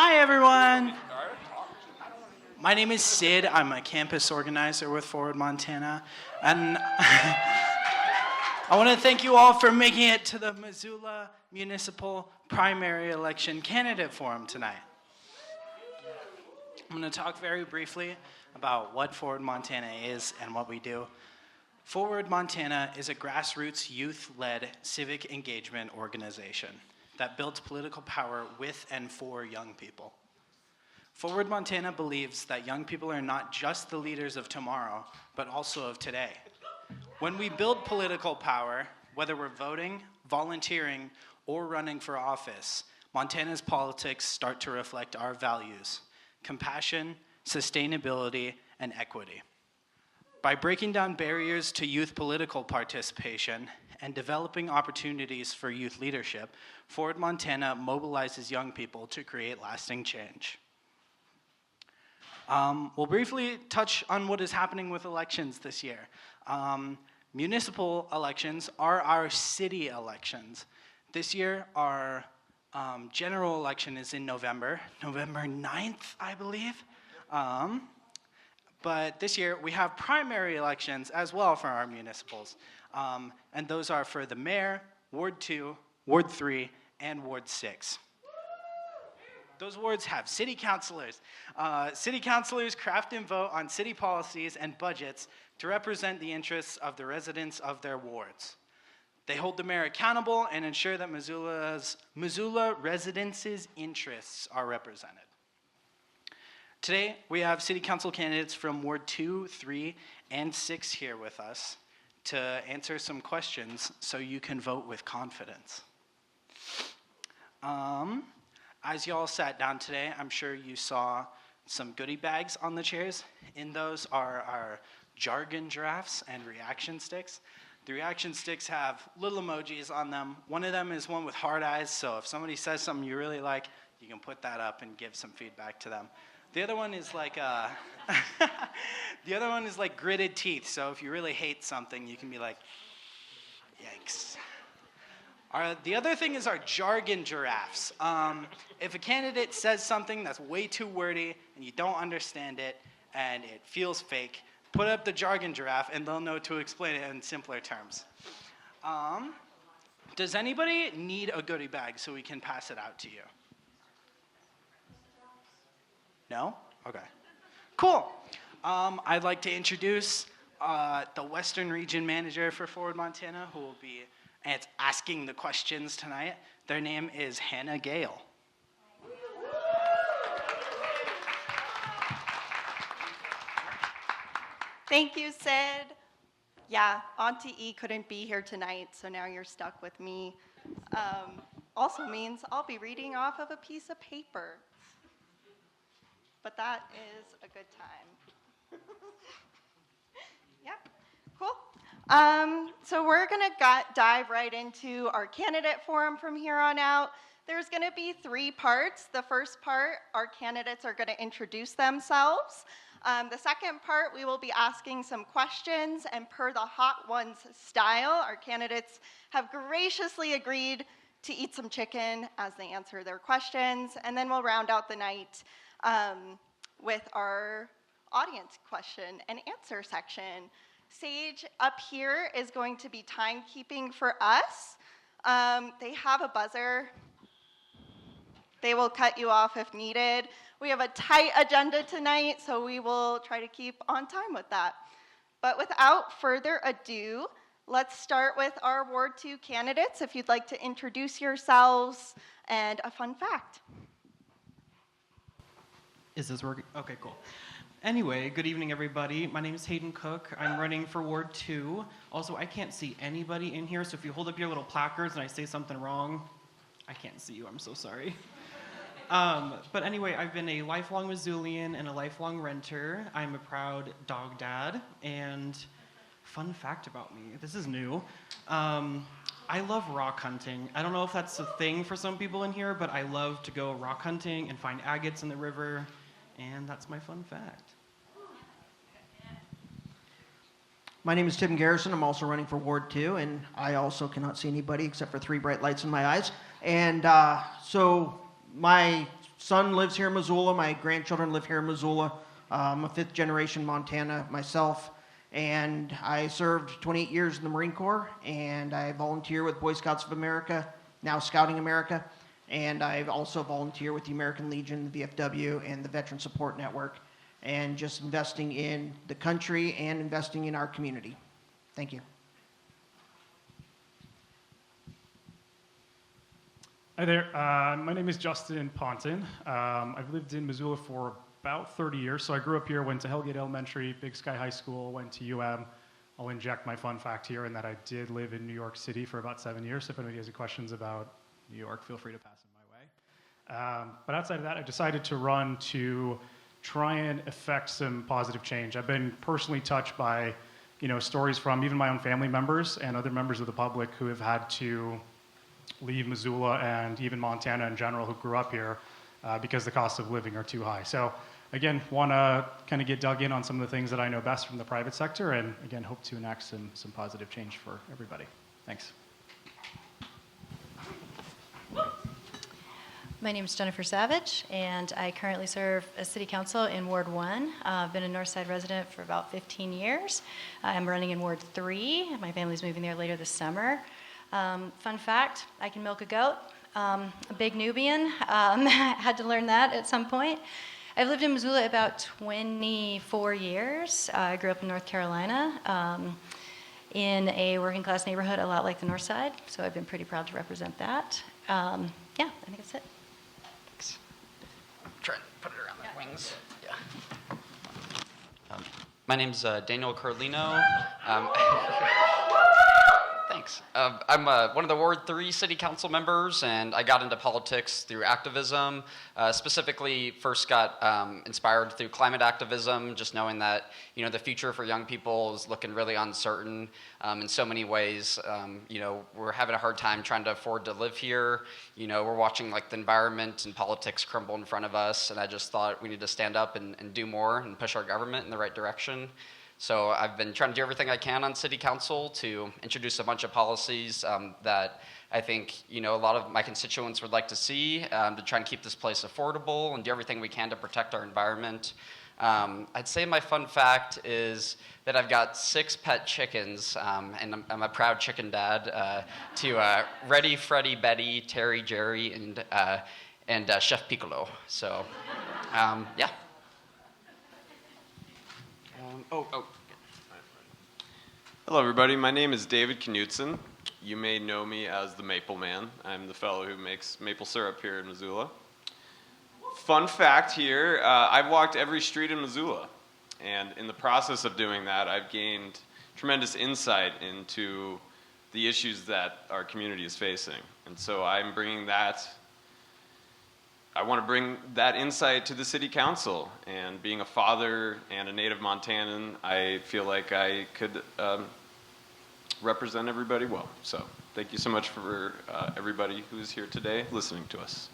Hi, everyone. My name is Sid. I'm a campus organizer with Forward Montana. And I want to thank you all for making it to the Missoula Municipal Primary Election Candidate Forum tonight. I'm going to talk very briefly about what Forward Montana is and what we do. Forward Montana is a grassroots youth-led civic engagement organization that builds political power with and for young people. Forward Montana believes that young people are not just the leaders of tomorrow, but also of today. When we build political power, whether we're voting, volunteering, or running for office, Montana's politics start to reflect our values: compassion, sustainability, and equity. By breaking down barriers to youth political participation and developing opportunities for youth leadership, Forward Montana mobilizes young people to create lasting change. We'll briefly touch on what is happening with elections this year. Municipal elections are our city elections. This year, our general election is in November 9th, I believe. But this year, we have primary elections as well for our municipals. And those are for the mayor, Ward 2, Ward 3, and Ward 6. Those wards have city councilors. City councilors craft and vote on city policies and budgets to represent the interests of the residents of their wards. They hold the mayor accountable and ensure that Missoula residents' interests are represented. Today, we have city council candidates from Ward 2, 3, and 6 here with us to answer some questions so you can vote with confidence. As y'all sat down today, I'm sure you saw some goodie bags on the chairs. In those are our jargon giraffes and reaction sticks. The reaction sticks have little emojis on them. One of them is one with heart eyes, so if somebody says something you really like, you can put that up and give some feedback to them. The other one is like gritted teeth, so if you really hate something, you can be like, yikes. The other thing is our jargon giraffes. If a candidate says something that's way too wordy and you don't understand it and it feels fake, put up the jargon giraffe and they'll know to explain it in simpler terms. Does anybody need a goodie bag so we can pass it out to you? No? Okay. Cool. I'd like to introduce the Western Region Manager for Forward Montana, who will be asking the questions tonight. Their name is Hannah Gale. Thank you, Sid. Yeah, Auntie E couldn't be here tonight, so now you're stuck with me. Also means I'll be reading off of a piece of paper. But that is a good time. Yep, cool. So we're gonna dive right into our candidate forum from here on out. There's gonna be 3 parts. The first part, our candidates are gonna introduce themselves. The second part, we will be asking some questions, and per the Hot Ones style, our candidates have graciously agreed to eat some chicken as they answer their questions, and then we'll round out the night with our audience question and answer section. Sage up here is going to be timekeeping for us. They have a buzzer. They will cut you off if needed. We have a tight agenda tonight, so we will try to keep on time with that. But without further ado, let's start with our Ward 2 candidates, if you'd like to introduce yourselves and a fun fact. Is this working? Okay, cool. Anyway, good evening, everybody. My name is Hayden Cook. I'm running for Ward 2. Also, I can't see anybody in here, so if you hold up your little placards and I say something wrong, I can't see you. I'm so sorry. But anyway, I've been a lifelong Missoulian and a lifelong renter. I'm a proud dog dad. And fun fact about me, this is new. I love rock hunting. I don't know if that's a thing for some people in here, but I love to go rock hunting and find agates in the river. And that's my fun fact. My name is Tim Garrison. I'm also running for Ward 2, and I also cannot see anybody except for 3 bright lights in my eyes. And so my son lives here in Missoula. My grandchildren live here in Missoula. I'm a fifth generation Montana myself. And I served 28 years in the Marine Corps, and I volunteer with Boy Scouts of America, now Scouting America. And I also volunteer with the American Legion, the VFW, and the Veteran Support Network, and just investing in the country and investing in our community. Thank you. Hi there. My name is Justin Ponton. I've lived in Missoula for about 30 years. So I grew up here, went to Hellgate Elementary, Big Sky High School, went to UM. I'll inject my fun fact here in that I did live in New York City for about 7 years. So if anybody has any questions about New York, feel free to pass them my way. But outside of that, I decided to run to try and affect some positive change. I've been personally touched by, stories from even my own family members and other members of the public who have had to leave Missoula and even Montana in general who grew up here because the costs of living are too high. So again, want to kind of get dug in on some of the things that I know best from the private sector, and again, hope to enact some positive change for everybody. Thanks. My name is Jennifer Savage, and I currently serve as City Council in Ward 1. I've been a Northside resident for about 15 years. I'm running in Ward 3. My family's moving there later this summer. Fun fact, I can milk a goat. A big Nubian. Had to learn that at some point. I've lived in Missoula about 24 years. I grew up in North Carolina in a working class neighborhood a lot like the North Side, so I've been pretty proud to represent that. Yeah, I think that's it. Thanks. Try and put it around the wings. Yeah. My name's Daniel Carlino. Thanks. I'm one of the Ward 3 City Council members, and I got into politics through activism. Specifically, first got inspired through climate activism, just knowing that the future for young people is looking really uncertain in so many ways. We're having a hard time trying to afford to live here. We're watching the environment and politics crumble in front of us, and I just thought we need to stand up and do more and push our government in the right direction. So I've been trying to do everything I can on City Council to introduce a bunch of policies that I think a lot of my constituents would like to see to try and keep this place affordable and do everything we can to protect our environment. I'd say my fun fact is that I've got 6 pet chickens, and I'm a proud chicken dad to Reddy, Freddy, Betty, Terry, Jerry, and Chef Piccolo. So, yeah. Hello, everybody. My name is David Knutson. You may know me as the Maple Man. I'm the fellow who makes maple syrup here in Missoula. Fun fact here, I've walked every street in Missoula. And in the process of doing that, I've gained tremendous insight into the issues that our community is facing. And so I'm bringing that I want to bring that insight to the City Council, and being a father and a native Montanan, I feel like I could represent everybody well. So thank you so much for everybody who's here today listening to us.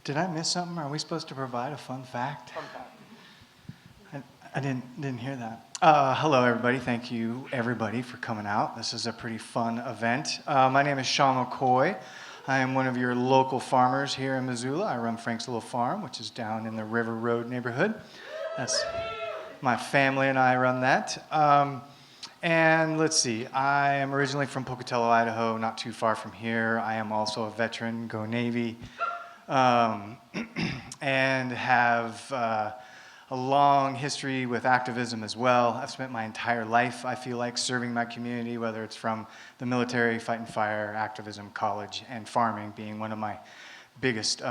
Did I miss something? Are we supposed to provide a fun fact? Fun fact. I didn't hear that. Hello, everybody. Thank you, everybody, for coming out. This is a pretty fun event. My name is Sean McCoy. I am one of your local farmers here in Missoula. I run Frank's Little Farm, which is down in the River Road neighborhood. That's my family and I run that. And let's see, I am originally from Pocatello, Idaho, not too far from here. I am also a veteran, go Navy, and have a long history with activism as well. I've spent my entire life, I feel like, serving my community, whether it's from the military, fighting fire, activism, college, and farming being one of my biggest,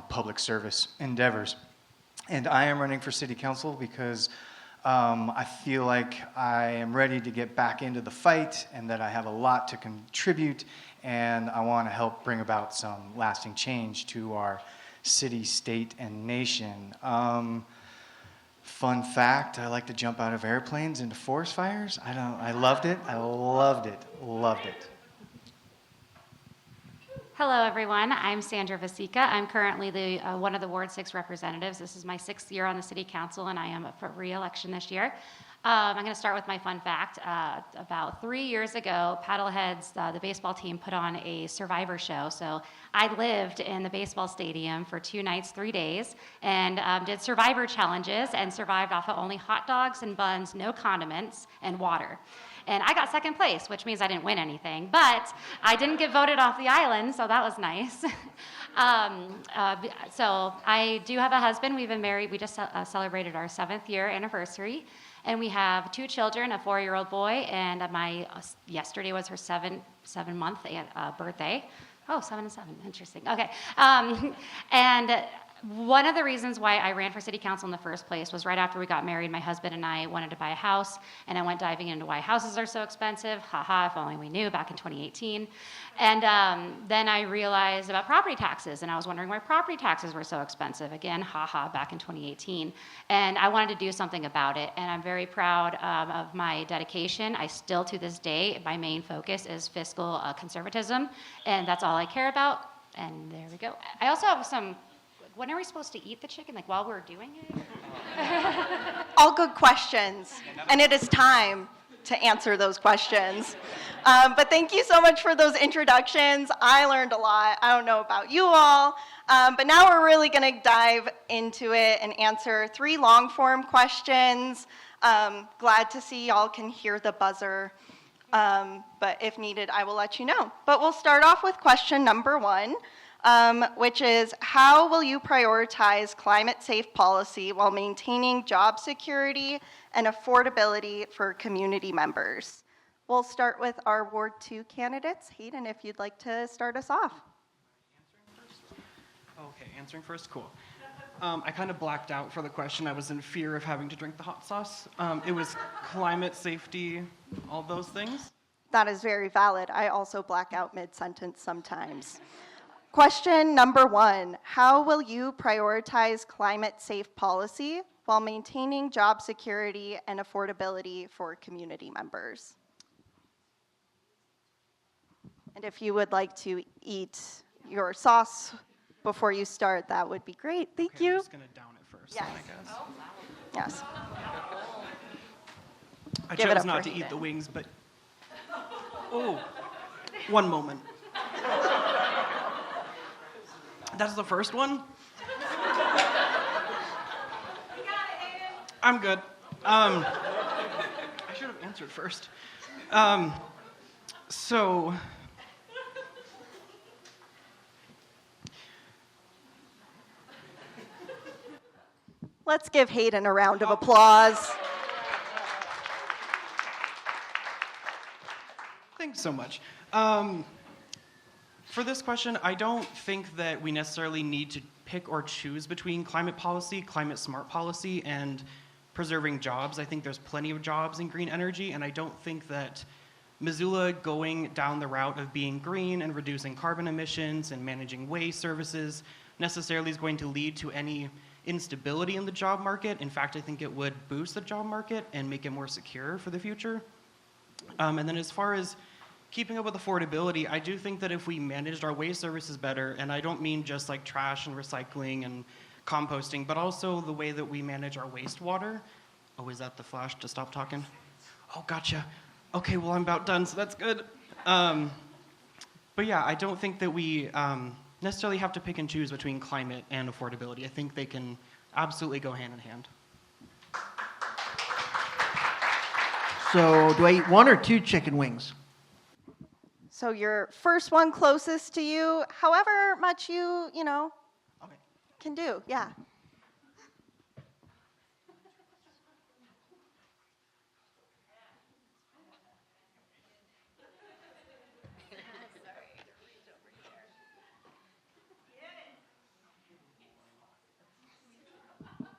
public service endeavors. And I am running for city council because I feel like I am ready to get back into the fight and that I have a lot to contribute, and I want to help bring about some lasting change to our city, state, and nation. Fun fact, I like to jump out of airplanes into forest fires. I loved it. Loved it. Hello, everyone. I'm Sandra Vasica. I'm currently one of the Ward 6 representatives. This is my 6th year on the City Council, and I am up for re-election this year. I'm going to start with my fun fact. About 3 years ago, Paddleheads, the baseball team, put on a survivor show. So I lived in the baseball stadium for 2 nights, 3 days, and did survivor challenges and survived off of only hot dogs and buns, no condiments, and water. And I got second place, which means I didn't win anything. But I didn't get voted off the island, so that was nice. So I do have a husband. We've been married. We just celebrated our 7th year anniversary. And we have 2 children, a 4-year-old boy, and yesterday was her 7-month birthday. Oh, 7 and 7, interesting. Okay. And one of the reasons why I ran for city council in the first place was right after we got married, my husband and I wanted to buy a house, and I went diving into why houses are so expensive. Haha, if only we knew back in 2018. And then I realized about property taxes, and I was wondering why property taxes were so expensive. Again, haha, back in 2018. And I wanted to do something about it, and I'm very proud of my dedication. I still, to this day, my main focus is fiscal conservatism, and that's all I care about. And there we go. I also have some... When are we supposed to eat the chicken? Like while we're doing it? All good questions, and it is time to answer those questions. But thank you so much for those introductions. I learned a lot. I don't know about you all, but now we're really going to dive into it and answer 3 long-form questions. Glad to see y'all can hear the buzzer, but if needed, I will let you know. But we'll start off with question number 1. Which is, how will you prioritize climate-safe policy while maintaining job security and affordability for community members? We'll start with our Ward 2 candidates. Hayden, if you'd like to start us off. Okay, answering first, cool. I kind of blacked out for the question. I was in fear of having to drink the hot sauce. It was climate, safety, all those things. That is very valid. I also black out mid-sentence sometimes. Question number 1, how will you prioritize climate-safe policy while maintaining job security and affordability for community members? And if you would like to eat your sauce before you start, that would be great. Thank you. I'm just going to down it first, Yes. I guess. Yes. I Give it chose up not for to eat Hayden. the wings, but... Oh, one moment. That's the first one? I'm good. I should have answered first. So... Let's give Hayden a round of applause. Thanks so much. For this question, I don't think that we necessarily need to pick or choose between climate policy, climate smart policy, and preserving jobs. I think there's plenty of jobs in green energy, and I don't think that Missoula going down the route of being green and reducing carbon emissions and managing waste services necessarily is going to lead to any instability in the job market. In fact, I think it would boost the job market and make it more secure for the future. And then as far as keeping up with affordability, I do think that if we managed our waste services better, and I don't mean just like trash and recycling and composting, but also the way that we manage our wastewater. Oh, is that the flash to stop talking? Oh, gotcha. Okay, well, I'm about done, so that's good. But yeah, I don't think that we necessarily have to pick and choose between climate and affordability. I think they can absolutely go hand in hand. So do I eat 1 or 2 chicken wings? So your first one closest to you, however much you Okay. can do, yeah.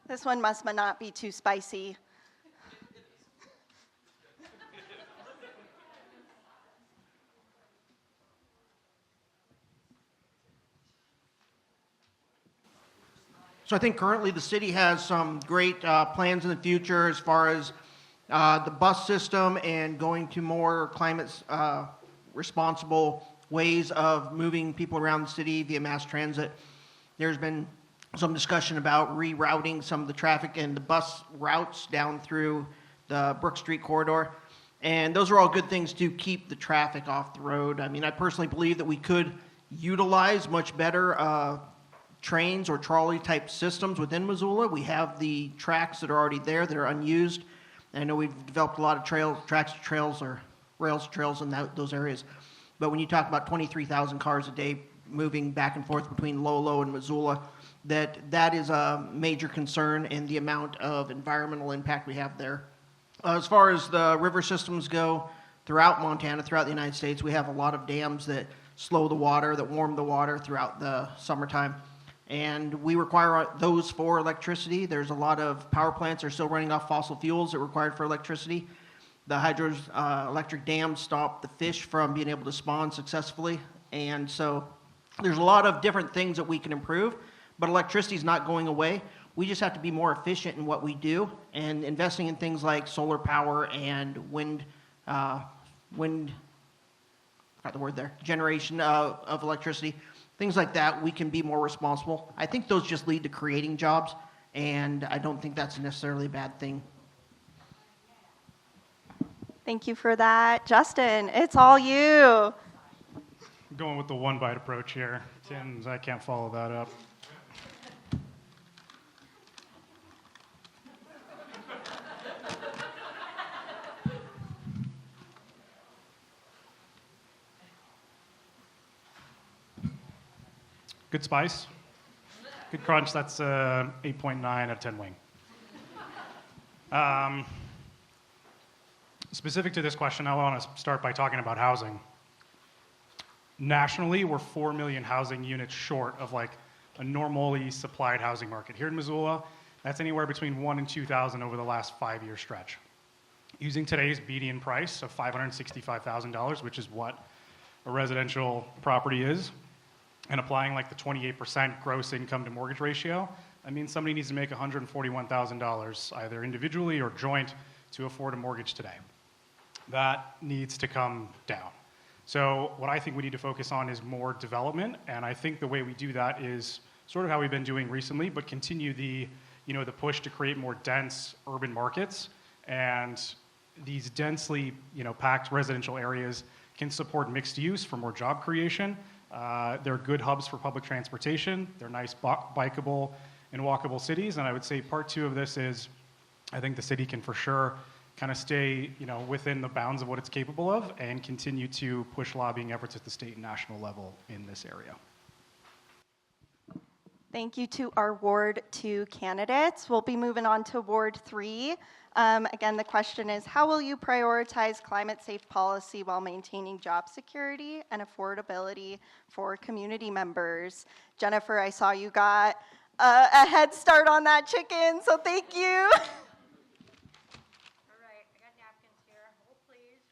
This one must not be too spicy. So I think currently the city has some great plans in the future as far as the bus system and going to more climate responsible ways of moving people around the city via mass transit. There's been some discussion about rerouting some of the traffic and the bus routes down through the Brook Street corridor. And those are all good things to keep the traffic off the road. I mean, I personally believe that we could utilize much better trains or trolley type systems within Missoula. We have the tracks that are already there that are unused. And I know we've developed a lot of tracks, trails, or rails, trails in those areas. But when you talk about 23,000 cars a day moving back and forth between Lolo and Missoula, that is a major concern in the amount of environmental impact we have there. As far as the river systems go, throughout Montana, throughout the United States, we have a lot of dams that slow the water, that warm the water throughout the summertime. And we require those for electricity. There's a lot of power plants that are still running off fossil fuels that are required for electricity. The hydroelectric dams stop the fish from being able to spawn successfully. And so there's a lot of different things that we can improve, but electricity is not going away. We just have to be more efficient in what we do, and investing in things like solar power and wind, generation of electricity, things like that, we can be more responsible. I think those just lead to creating jobs, and I don't think that's necessarily a bad thing. Thank you for that. Justin, it's all you. I'm going with the one bite approach here. Tim's, I can't follow that up. Good spice, good crunch. That's 8.9 out of 10 wing. Specific to this question, I want to start by talking about housing. Nationally, we're 4 million housing units short of like a normally supplied housing market. Here in Missoula, that's anywhere between 1,000 and 2,000 over the last 5-year stretch. Using today's median price of $565,000, which is what a residential property is, and applying like the 28% gross income to mortgage ratio, that means somebody needs to make $141,000 either individually or joint to afford a mortgage today. That needs to come down. So what I think we need to focus on is more development, and I think the way we do that is sort of how we've been doing recently, but continue the push to create more dense urban markets. And these densely packed residential areas can support mixed use for more job creation. They're good hubs for public transportation. They're nice bikeable and walkable cities. And I would say part 2 of this is I think the city can for sure kind of stay within the bounds of what it's capable of and continue to push lobbying efforts at the state and national level in this area. Thank you to our Ward 2 candidates. We'll be moving on to Ward 3. Again, the question is, how will you prioritize climate-safe policy while maintaining job security and affordability for community members? Jennifer, I saw you got a head start on that chicken, so thank you. All right, I got napkins here. Hold, please.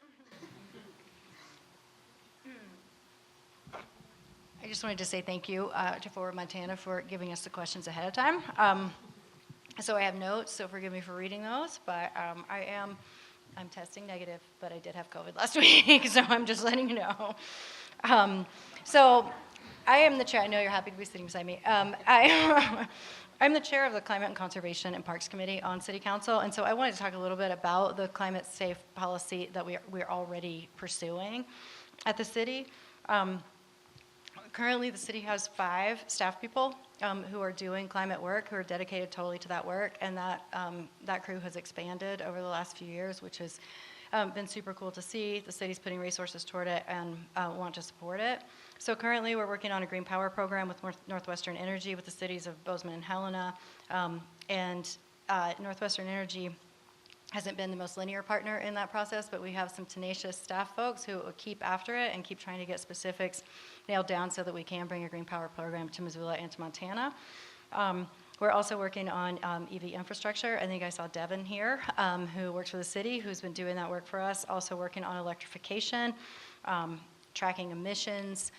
I just wanted to say thank you to Forward Montana for giving us the questions ahead of time. So I have notes, so forgive me for reading those, but I'm testing negative, but I did have COVID last week, so I'm just letting you know. So I am the chair. I know you're happy to be sitting beside me. I'm the chair of the Climate and Conservation and Parks Committee on City Council, and so I wanted to talk a little bit about the climate safe policy that we're already pursuing at the city. Currently, the city has 5 staff people who are doing climate work, who are dedicated totally to that work, and that crew has expanded over the last few years, which has been super cool to see. The city's putting resources toward it and want to support it. So currently, we're working on a green power program with Northwestern Energy with the cities of Bozeman and Helena, and Northwestern Energy hasn't been the most linear partner in that process, but we have some tenacious staff folks who keep after it and keep trying to get specifics nailed down so that we can bring a green power program to Missoula and to Montana. We're also working on EV infrastructure. I think I saw Devin here, who works for the city, who's been doing that work for us, also working on electrification, tracking emissions,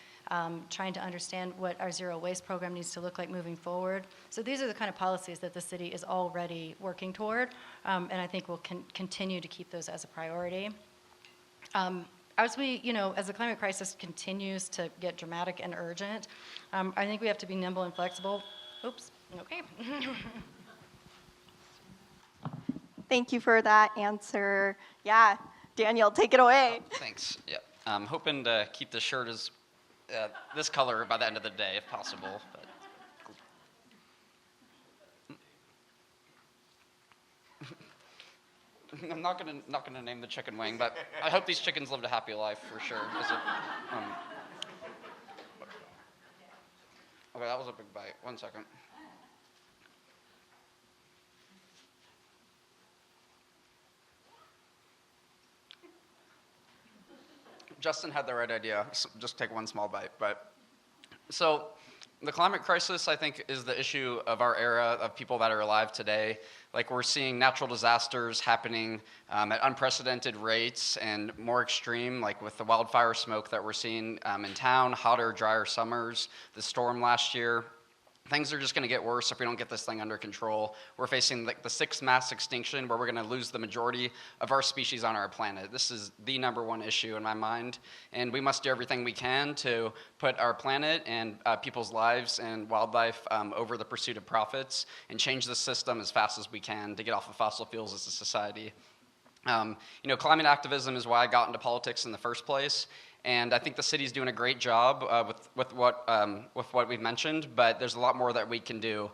trying to understand what our zero waste program needs to look like moving forward. So these are the kind of policies that the city is already working toward, and I think we'll continue to keep those as a priority. As the climate crisis continues to get dramatic and urgent, I think we have to be nimble and flexible. Oops, okay. Thank you for that answer. Yeah, Daniel, take it away. Thanks. Yeah. I'm hoping to keep the shirt as this color by the end of the day, if possible. But I'm not gonna name the chicken wing, but I hope these chickens lived a happy life for sure. Okay, that was a big bite. 1 second. Justin had the right idea. Just take one small bite. So the climate crisis, I think, is the issue of our era, of people that are alive today. Like, we're seeing natural disasters happening at unprecedented rates and more extreme, like with the wildfire smoke that we're seeing in town, hotter, drier summers, the storm last year. Things are just going to get worse if we don't get this thing under control. We're facing the sixth mass extinction, where we're going to lose the majority of our species on our planet. This is the #1 issue in my mind, and we must do everything we can to put our planet and people's lives and wildlife over the pursuit of profits, and change the system as fast as we can to get off of fossil fuels as a society. Climate activism is why I got into politics in the first place. And I think the city's doing a great job with what we've mentioned, but there's a lot more that we can do.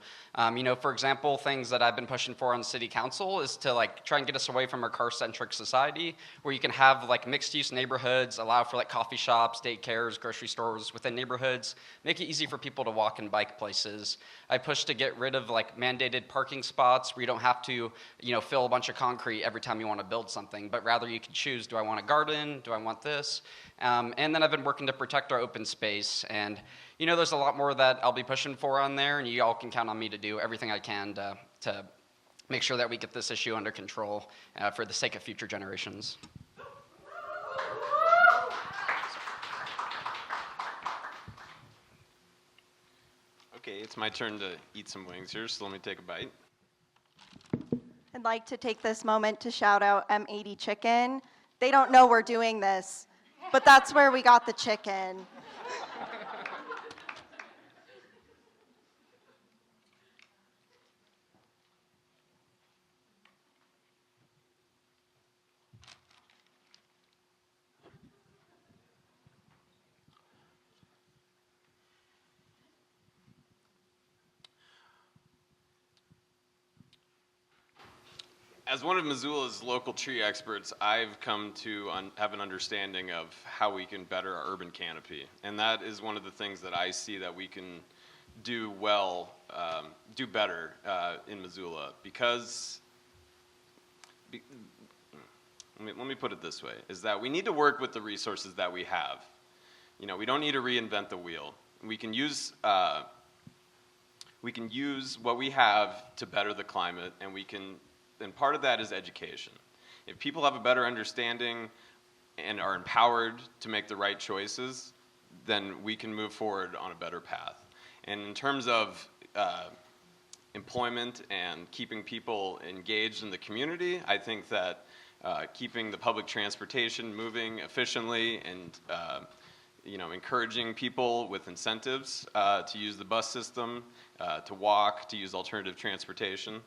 For example, things that I've been pushing for on city council is to try and get us away from our car-centric society, where you can have mixed-use neighborhoods, allow for coffee shops, daycares, grocery stores within neighborhoods, make it easy for people to walk and bike places. I push to get rid of mandated parking spots where you don't have to fill a bunch of concrete every time you want to build something, but rather you can choose, do I want a garden, do I want this? And then I've been working to protect our open space. And, there's a lot more that I'll be pushing for on there, and you all can count on me to do everything I can to make sure that we get this issue under control for the sake of future generations. Okay, it's my turn to eat some wings here, so let me take a bite. I'd like to take this moment to shout out M80 Chicken. They don't know we're doing this, but that's where we got the chicken. As one of Missoula's local tree experts, I've come to have an understanding of how we can better our urban canopy. And that is one of the things that I see that we can do better in Missoula. Because, let me put it this way, is that we need to work with the resources that we have. We don't need to reinvent the wheel. We can use what we have to better the climate, and part of that is education. If people have a better understanding and are empowered to make the right choices, then we can move forward on a better path. And in terms of employment and keeping people engaged in the community, I think that keeping the public transportation moving efficiently and encouraging people with incentives to use the bus system, to walk, to use alternative transportation,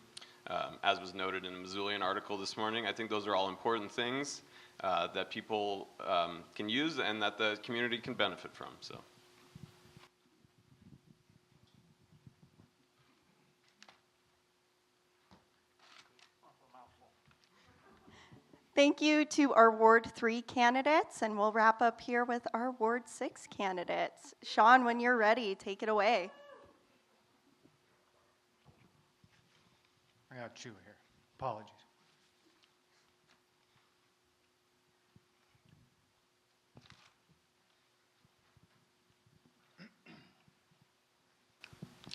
as was noted in a Missoulian article this morning. I think those are all important things that people can use and that the community can benefit from. So. Thank you to our Ward 3 candidates, and we'll wrap up here with our Ward 6 candidates. Sean, when you're ready, take it away. I got chew here. Apologies.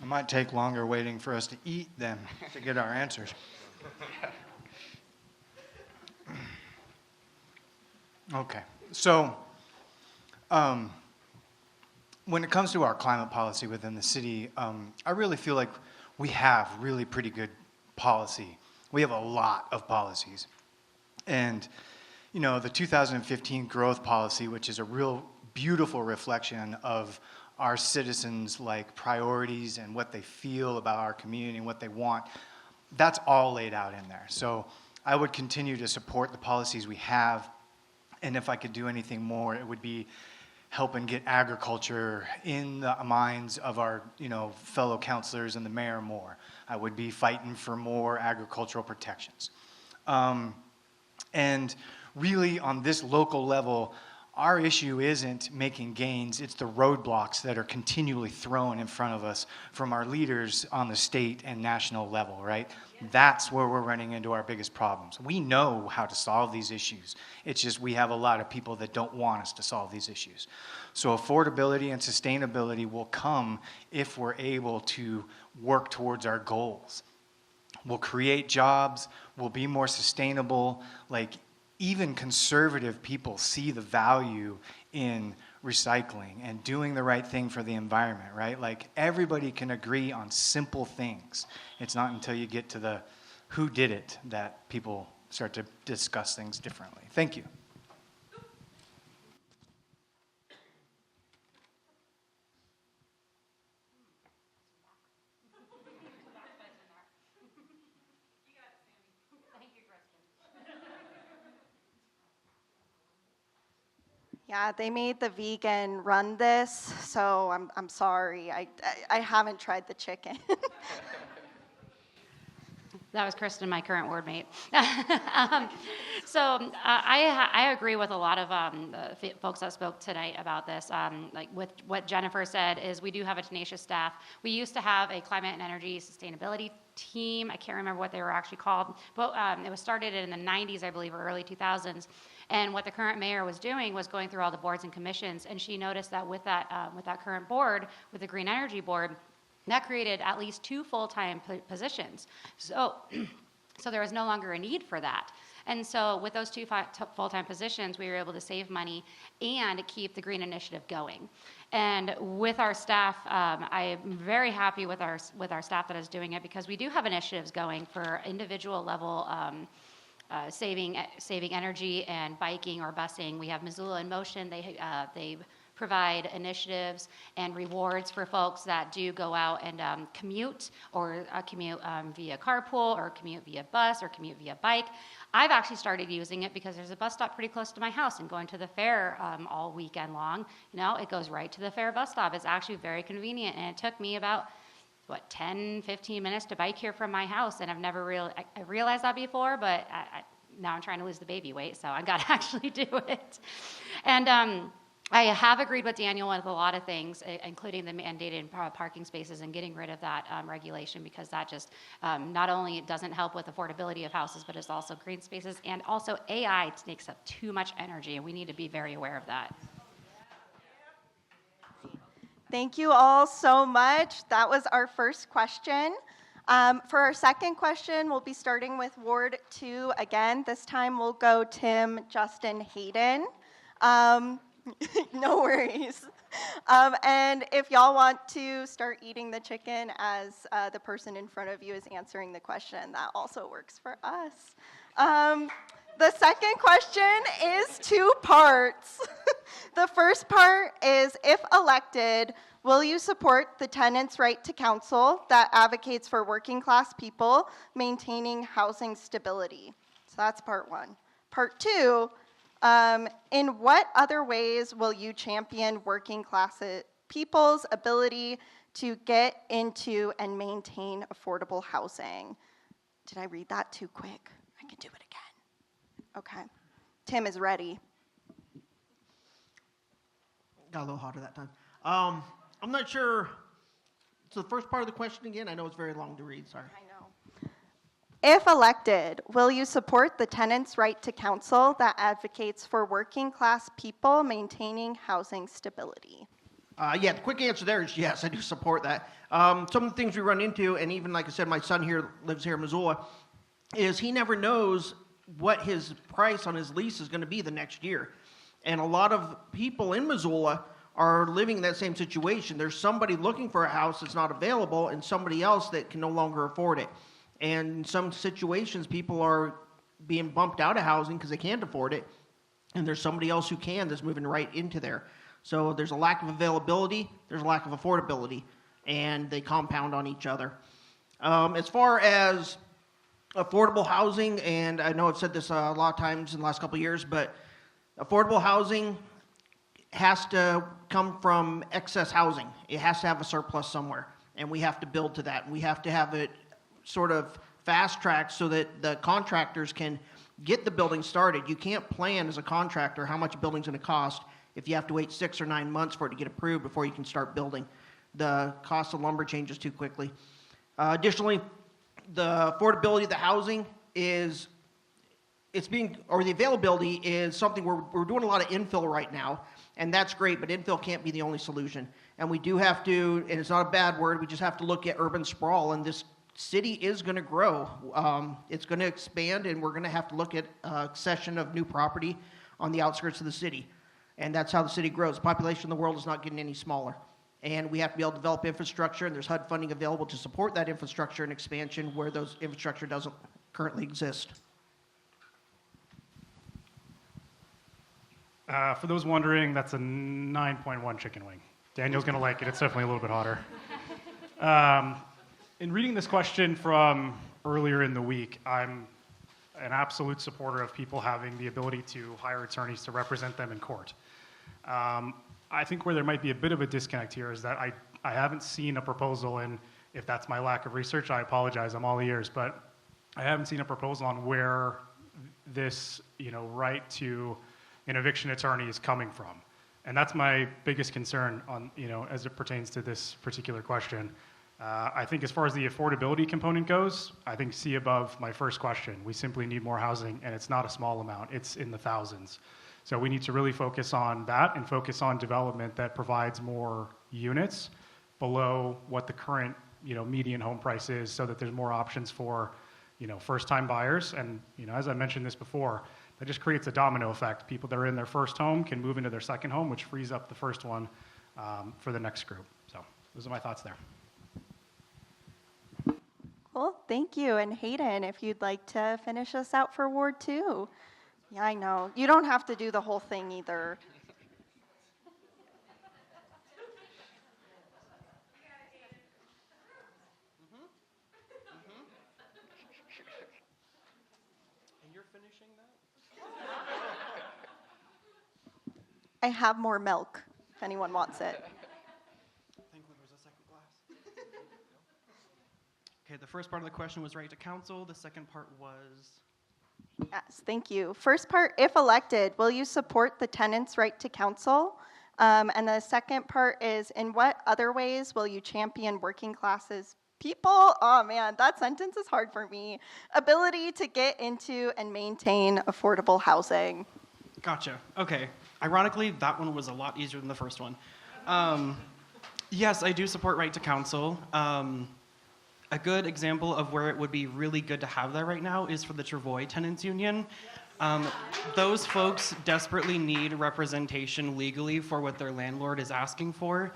It might take longer waiting for us to eat than to get our answers. Okay, so when it comes to our climate policy within the city, I really feel like we have really pretty good policy. We have a lot of policies. And, the 2015 growth policy, which is a real beautiful reflection of our citizens' priorities and what they feel about our community and what they want, that's all laid out in there. So I would continue to support the policies we have, and if I could do anything more, it would be helping get agriculture in the minds of our, fellow councilors and the mayor more. I would be fighting for more agricultural protections. And really, on this local level, our issue isn't making gains, it's the roadblocks that are continually thrown in front of us from our leaders on the state and national level, right? That's where we're running into our biggest problems. We know how to solve these issues. It's just we have a lot of people that don't want us to solve these issues. So affordability and sustainability will come if we're able to work towards our goals. We'll create jobs, we'll be more sustainable, even conservative people see the value in recycling and doing the right thing for the environment, right? Everybody can agree on simple things. It's not until you get to the who did it that people start to discuss things differently. Thank you. Yeah, they made the vegan run this, so I'm sorry. I haven't tried the chicken. That was Kristen, my current ward mate. I agree with a lot of the folks that spoke tonight about this. With what Jennifer said is we do have a tenacious staff. We used to have a climate and energy sustainability team. I can't remember what they were actually called, but it was started in the 90s, I believe, or early 2000s. And what the current mayor was doing was going through all the boards and commissions, and she noticed that with that current board, with the Green Energy Board, that created at least 2 full-time positions. So there was no longer a need for that. And so with those 2 full-time positions, we were able to save money and keep the Green Initiative going. And with our staff, I am very happy with our staff that is doing it, because we do have initiatives going for individual level saving energy and biking or busing. We have Missoula in Motion. They provide initiatives and rewards for folks that do go out and commute, or commute via carpool, or commute via bus, or commute via bike. I've actually started using it because there's a bus stop pretty close to my house, and going to the fair all weekend long, it goes right to the fair bus stop. It's actually very convenient, and it took me about 10, 15 minutes to bike here from my house, and I've never I realized that before, but now I'm trying to lose the baby weight, so I got to actually do it. And I have agreed with Daniel with a lot of things, including the mandated parking spaces and getting rid of that regulation, because that just not only doesn't help with affordability of houses, but it's also green spaces, and also AI takes up too much energy, and we need to be very aware of that. Thank you all so much. That was our first question. For our second question, we'll be starting with Ward 2 again. This time we'll go Tim, Justin, Hayden. No worries. And if y'all want to start eating the chicken as the person in front of you is answering the question, that also works for us. The second question is 2 parts. The first part is, if elected, will you support the tenants' right to counsel that advocates for working class people maintaining housing stability? So that's part 1. Part 2, in what other ways will you champion working class people's ability to get into and maintain affordable housing? Did I read that too quick? I can do it again. Okay. Tim is ready. Got a little hotter that time. I'm not sure. So the first part of the question again, I know it's very long to read, sorry. I know. If elected, will you support the tenants' right to counsel that advocates for working class people maintaining housing stability? Yeah, the quick answer there is yes, I do support that. Some of the things we run into, and even like I said, my son here lives here in Missoula, is he never knows what his price on his lease is going to be the next year. And a lot of people in Missoula are living in that same situation. There's somebody looking for a house that's not available, and somebody else that can no longer afford it. And in some situations, people are being bumped out of housing because they can't afford it, and there's somebody else who can that's moving right into there. So there's a lack of availability, there's a lack of affordability, and they compound on each other. As far as affordable housing, and I know I've said this a lot of times in the last couple of years, but affordable housing has to come from excess housing. It has to have a surplus somewhere, and we have to build to that. We have to have it sort of fast-tracked so that the contractors can get the building started. You can't plan as a contractor how much a building's going to cost if you have to wait 6 or 9 months for it to get approved before you can start building. The cost of lumber changes too quickly. Additionally, the affordability of the housing is, the availability is something we're doing a lot of infill right now, and that's great, but infill can't be the only solution. And we do have to, and it's not a bad word, we just have to look at urban sprawl, and this city is going to grow. It's going to expand, and we're going to have to look at accession of new property on the outskirts of the city. And that's how the city grows. The population of the world is not getting any smaller. And we have to be able to develop infrastructure, and there's HUD funding available to support that infrastructure and expansion where those infrastructure doesn't currently exist. For those wondering, that's a 9.1 chicken wing. Daniel's going to like it. It's definitely a little bit hotter. In reading this question from earlier in the week, I'm an absolute supporter of people having the ability to hire attorneys to represent them in court. I think where there might be a bit of a disconnect here is that I haven't seen a proposal, and if that's my lack of research, I apologize, I'm all ears, but I haven't seen a proposal on where this, right to an eviction attorney is coming from. And that's my biggest concern on, as it pertains to this particular question. I think as far as the affordability component goes, I think see above my first question. We simply need more housing, and it's not a small amount. It's in the thousands. So we need to really focus on that and focus on development that provides more units below what the current, median home price is, so that there's more options for, first-time buyers. And, as I mentioned this before, that just creates a domino effect. People that are in their first home can move into their second home, which frees up the first one for the next group. So those are my thoughts there. Well, thank you. And Hayden, if you'd like to finish us out for Ward 2. Yeah, I know. You don't have to do the whole thing either. And you're finishing that? I have more milk if anyone wants it. Thankfully, there's a second glass. Okay, the first part of the question was right to council. The second part was... Yes, thank you. First part, if elected, will you support the tenants' right to counsel? And the second part is, in what other ways will you champion working classes people? Oh man, that sentence is hard for me. Ability to get into and maintain affordable housing. Gotcha. Okay. Ironically, that one was a lot easier than the first one. Yes, I do support right to counsel. A good example of where it would be really good to have that right now is for the Travoy Tenants Union. Those folks desperately need representation legally for what their landlord is asking for.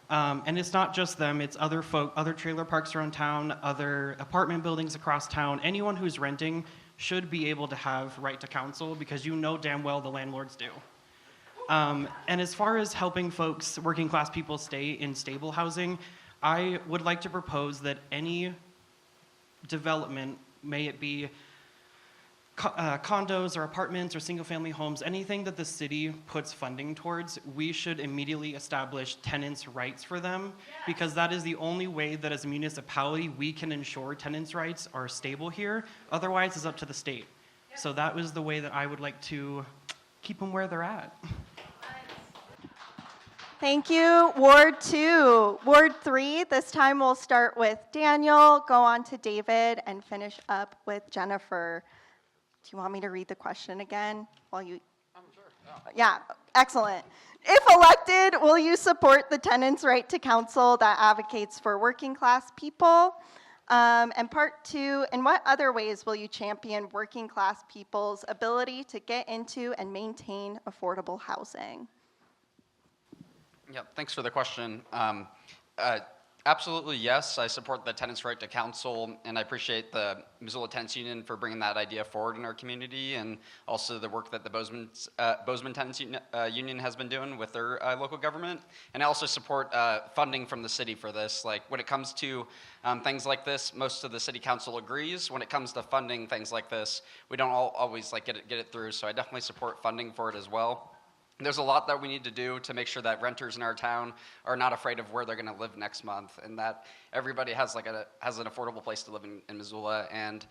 And it's not just them, it's other trailer parks around town, other apartment buildings across town. Anyone who's renting should be able to have right to counsel, because damn well the landlords do. And as far as helping folks, working class people, stay in stable housing, I would like to propose that any development, may it be condos or apartments or single-family homes, anything that the city puts funding towards, we should immediately establish tenants' rights for them, because that is the only way that as a municipality we can ensure tenants' rights are stable here. Otherwise, it's up to the state. So that was the way that I would like to keep them where they're at. Thank you. Ward 2. Ward 3, this time we'll start with Daniel, go on to David, and finish up with Jennifer. Do you want me to read the question again while you... Sure. Yeah, excellent. If elected, will you support the tenants' right to counsel that advocates for working class people? And part 2, in what other ways will you champion working class people's ability to get into and maintain affordable housing? Yeah, thanks for the question. Absolutely, yes. I support the tenants' right to counsel, and I appreciate the Missoula Tenants Union for bringing that idea forward in our community, and also the work that the Bozeman Tenants Union has been doing with their local government. And I also support funding from the city for this. Like when it comes to things like this, most of the city council agrees. When it comes to funding things like this, we don't always like get it through. So I definitely support funding for it as well. There's a lot that we need to do to make sure that renters in our town are not afraid of where they're going to live next month, and that everybody has has an affordable place to live in Missoula. And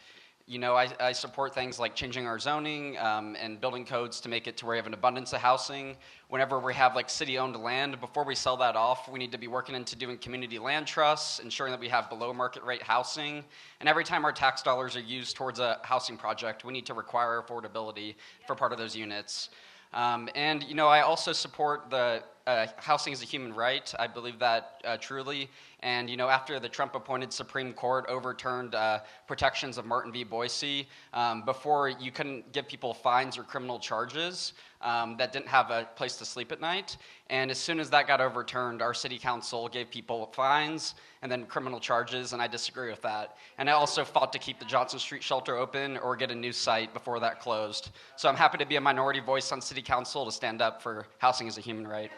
you know, I support things like changing our zoning and building codes to make it to where we have an abundance of housing. Whenever we have like city-owned land, before we sell that off, we need to be working into doing community land trusts, ensuring that we have below market rate housing. And every time our tax dollars are used towards a housing project, we need to require affordability for part of those units. And you know, I also support the housing is a human right. I believe that truly. And you know, after the Trump-appointed Supreme Court overturned protections of Martin v. Boise, before you couldn't give people fines or criminal charges that didn't have a place to sleep at night. And as soon as that got overturned, our city council gave people fines and then criminal charges, and I disagree with that. And I also fought to keep the Johnson Street shelter open or get a new site before that closed. So I'm happy to be a minority voice on city council to stand up for housing as a human right.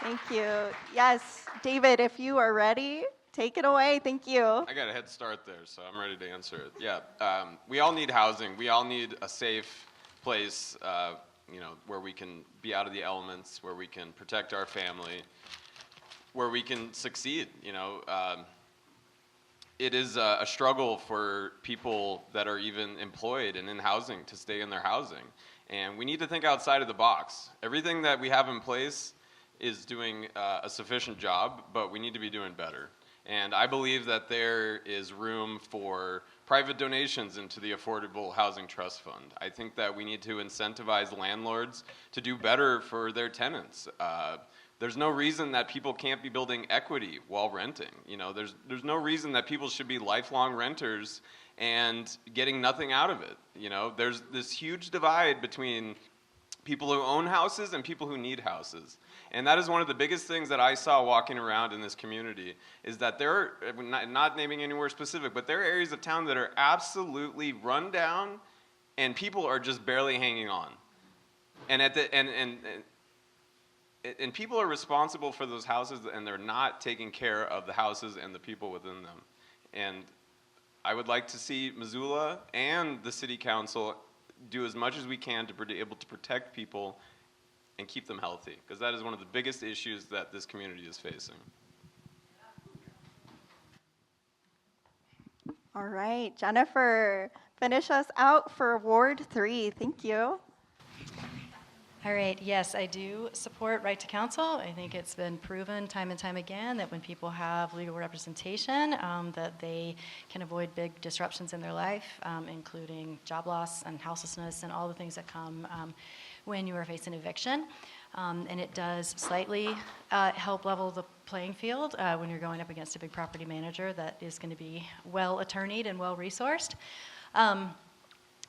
Thank you. Yes, David, if you are ready, take it away. Thank you. I got a head start there, so I'm ready to answer it. Yeah, we all need housing. We all need a safe place, you know, where we can be out of the elements, where we can protect our family, where we can succeed. You know, it is a struggle for people that are even employed and in housing to stay in their housing, and we need to think outside of the box. Everything that we have in place is doing a sufficient job, but we need to be doing better. And I believe that there is room for private donations into the Affordable Housing Trust Fund. I think that we need to incentivize landlords to do better for their tenants. There's no reason that people can't be building equity while renting. You know, there's no reason that people should be lifelong renters and getting nothing out of it. You know, there's this huge divide between people who own houses and people who need houses. And that is one of the biggest things that I saw walking around in this community, is that there are, not naming anywhere specific, but there are areas of town that are absolutely run down and people are just barely hanging on. And and people are responsible for those houses, and they're not taking care of the houses and the people within them. And I would like to see Missoula and the city council do as much as we can to be able to protect people and keep them healthy, because that is one of the biggest issues that this community is facing. All right, Jennifer, finish us out for Ward 3. Thank you. All right, yes, I do support right to counsel. I think it's been proven time and time again that when people have legal representation, that they can avoid big disruptions in their life, including job loss and houselessness and all the things that come when you are facing eviction. And it does slightly help level the playing field when you're going up against a big property manager that is going to be well attorneyed and well resourced. I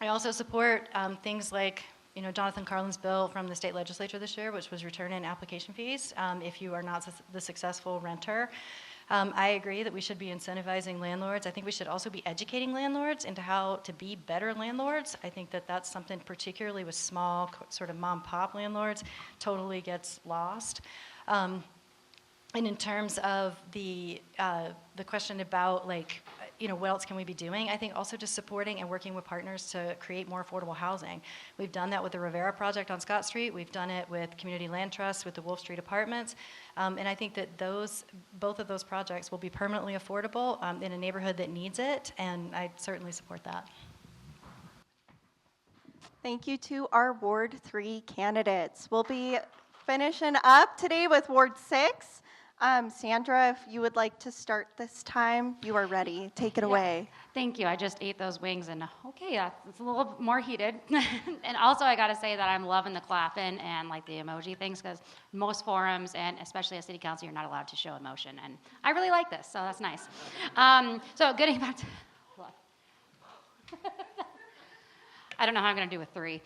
also support things like, you know, Jonathan Carlin's bill from the state legislature this year, which was return-in application fees if you are not the successful renter. I agree that we should be incentivizing landlords. I think we should also be educating landlords into how to be better landlords. I think that that's something, particularly with small sort of mom-pop landlords, totally gets lost. And in terms of the question about, like, you know, what else can we be doing? I think also just supporting and working with partners to create more affordable housing. We've done that with the Rivera project on Scott Street. We've done it with Community Land Trust, with the Wolf Street Apartments. And I think that both of those projects will be permanently affordable in a neighborhood that needs it, and I certainly support that. Thank you to our Ward 3 candidates. We'll be finishing up today with Ward 6. Sandra, if you would like to start this time, you are ready. Take it away. Thank you. I just ate those wings, and okay, it's a little more heated. And also, I got to say that I'm loving the clapping and like the emoji things, because most forums, and especially at City Council, you're not allowed to show emotion, and I really like this, so that's nice. So getting back to I don't know how I'm going to do with 3.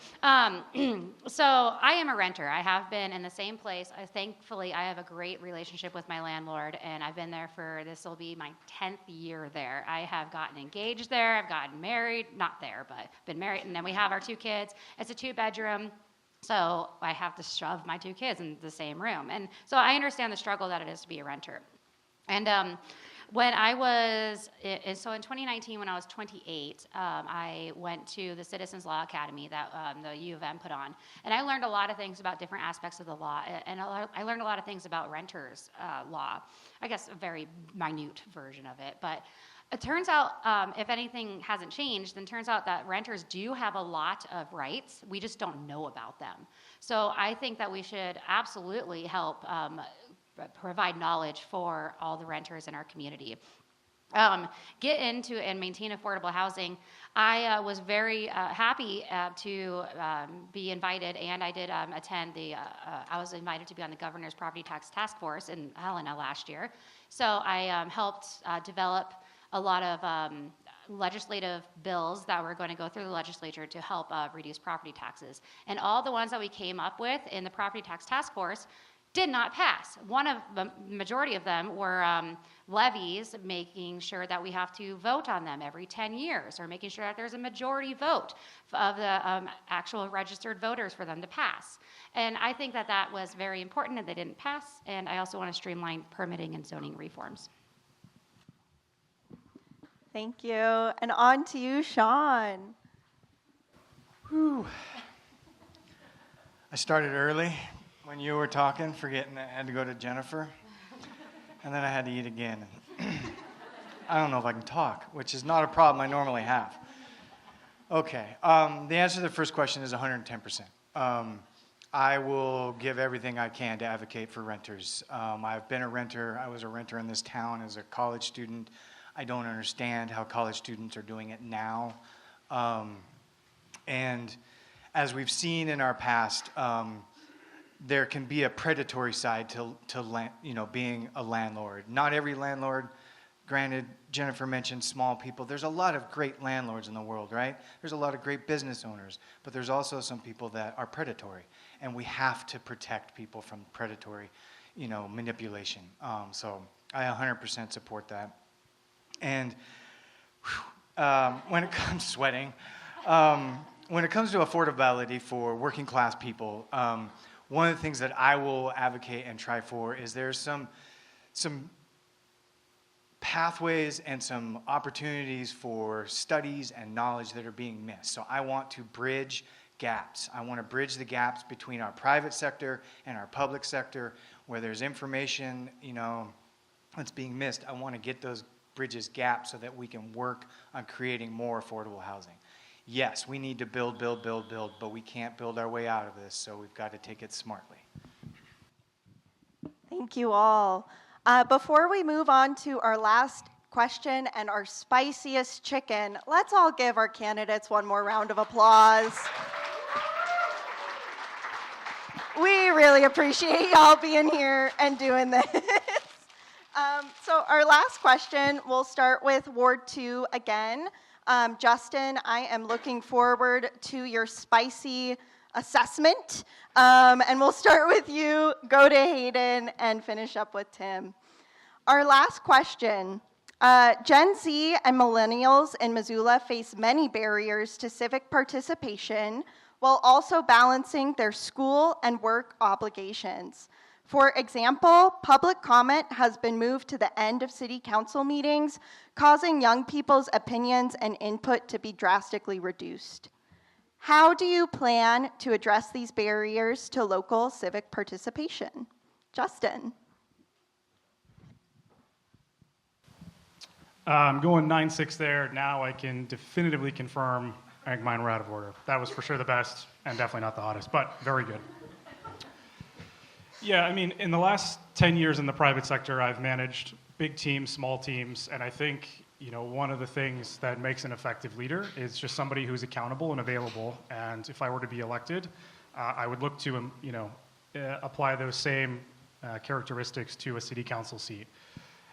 So I am a renter. I have been in the same place. Thankfully, I have a great relationship with my landlord, and I've been there for, this will be my 10th year there. I have gotten engaged there. I've gotten married, not there, but been married, and then we have our 2 kids. It's a 2-bedroom. So I have to shove my 2 kids in the same room. And so I understand the struggle that it is to be a renter. And when I was, so in 2019, when I was 28, I went to the Citizens Law Academy that the U of M put on. And I learned a lot of things about different aspects of the law. And I learned a lot of things about renters' law. I guess a very minute version of it. But it turns out, if anything hasn't changed, then it turns out that renters do have a lot of rights. We just don't know about them. So I think that we should absolutely help provide knowledge for all the renters in our community. Get into and maintain affordable housing. I was very happy to be invited, and I did attend I was invited to be on the Governor's Property Tax Task Force in Helena last year. So I helped develop a lot of legislative bills that were going to go through the legislature to help reduce property taxes. And all the ones that we came up with in the Property Tax Task Force did not pass. One of the majority of them were levies, making sure that we have to vote on them every 10 years, or making sure that there's a majority vote of the actual registered voters for them to pass. And I think that that was very important that they didn't pass, and I also want to streamline permitting and zoning reforms. Thank you. And on to you, Sean. Whew. I started early when you were talking, forgetting that I had to go to Jennifer. And then I had to eat again. I don't know if I can talk, which is not a problem I normally have. Okay. The answer to the first question is 110%. I will give everything I can to advocate for renters. I've been a renter. I was a renter in this town as a college student. I don't understand how college students are doing it now. And as we've seen in our past, there can be a predatory side to being a landlord. Not every landlord, granted, Jennifer mentioned small people. There's a lot of great landlords in the world, right? There's a lot of great business owners, but there's also some people that are predatory, and we have to protect people from predatory, manipulation. So I 100% support that. And when it comes sweating, when it comes to affordability for working class people, one of the things that I will advocate and try for is there's some pathways and some opportunities for studies and knowledge that are being missed. So I want to bridge gaps. I want to bridge the gaps between our private sector and our public sector where there's information, that's being missed. I want to get those bridges gaps so that we can work on creating more affordable housing. Yes, we need to build, but we can't build our way out of this, so we've got to take it smartly. Thank you all. Before we move on to our last question and our spiciest chicken, let's all give our candidates one more round of applause. We really appreciate y'all being here and doing this. So our last question, we'll start with Ward 2 again. Justin, I am looking forward to your spicy assessment. And we'll start with you, go to Hayden, and finish up with Tim. Our last question. Gen Z and millennials in Missoula face many barriers to civic participation while also balancing their school and work obligations. For example, public comment has been moved to the end of city council meetings, causing young people's opinions and input to be drastically reduced. How do you plan to address these barriers to local civic participation? Justin. I'm going 9-6 there. Now I can definitively confirm I think mine were out of order. That was for sure the best and definitely not the hottest, but very good. Yeah, I mean, in the last 10 years in the private sector, I've managed big teams, small teams, and I think, one of the things that makes an effective leader is just somebody who's accountable and available. And if I were to be elected, I would look to, apply those same characteristics to a city council seat.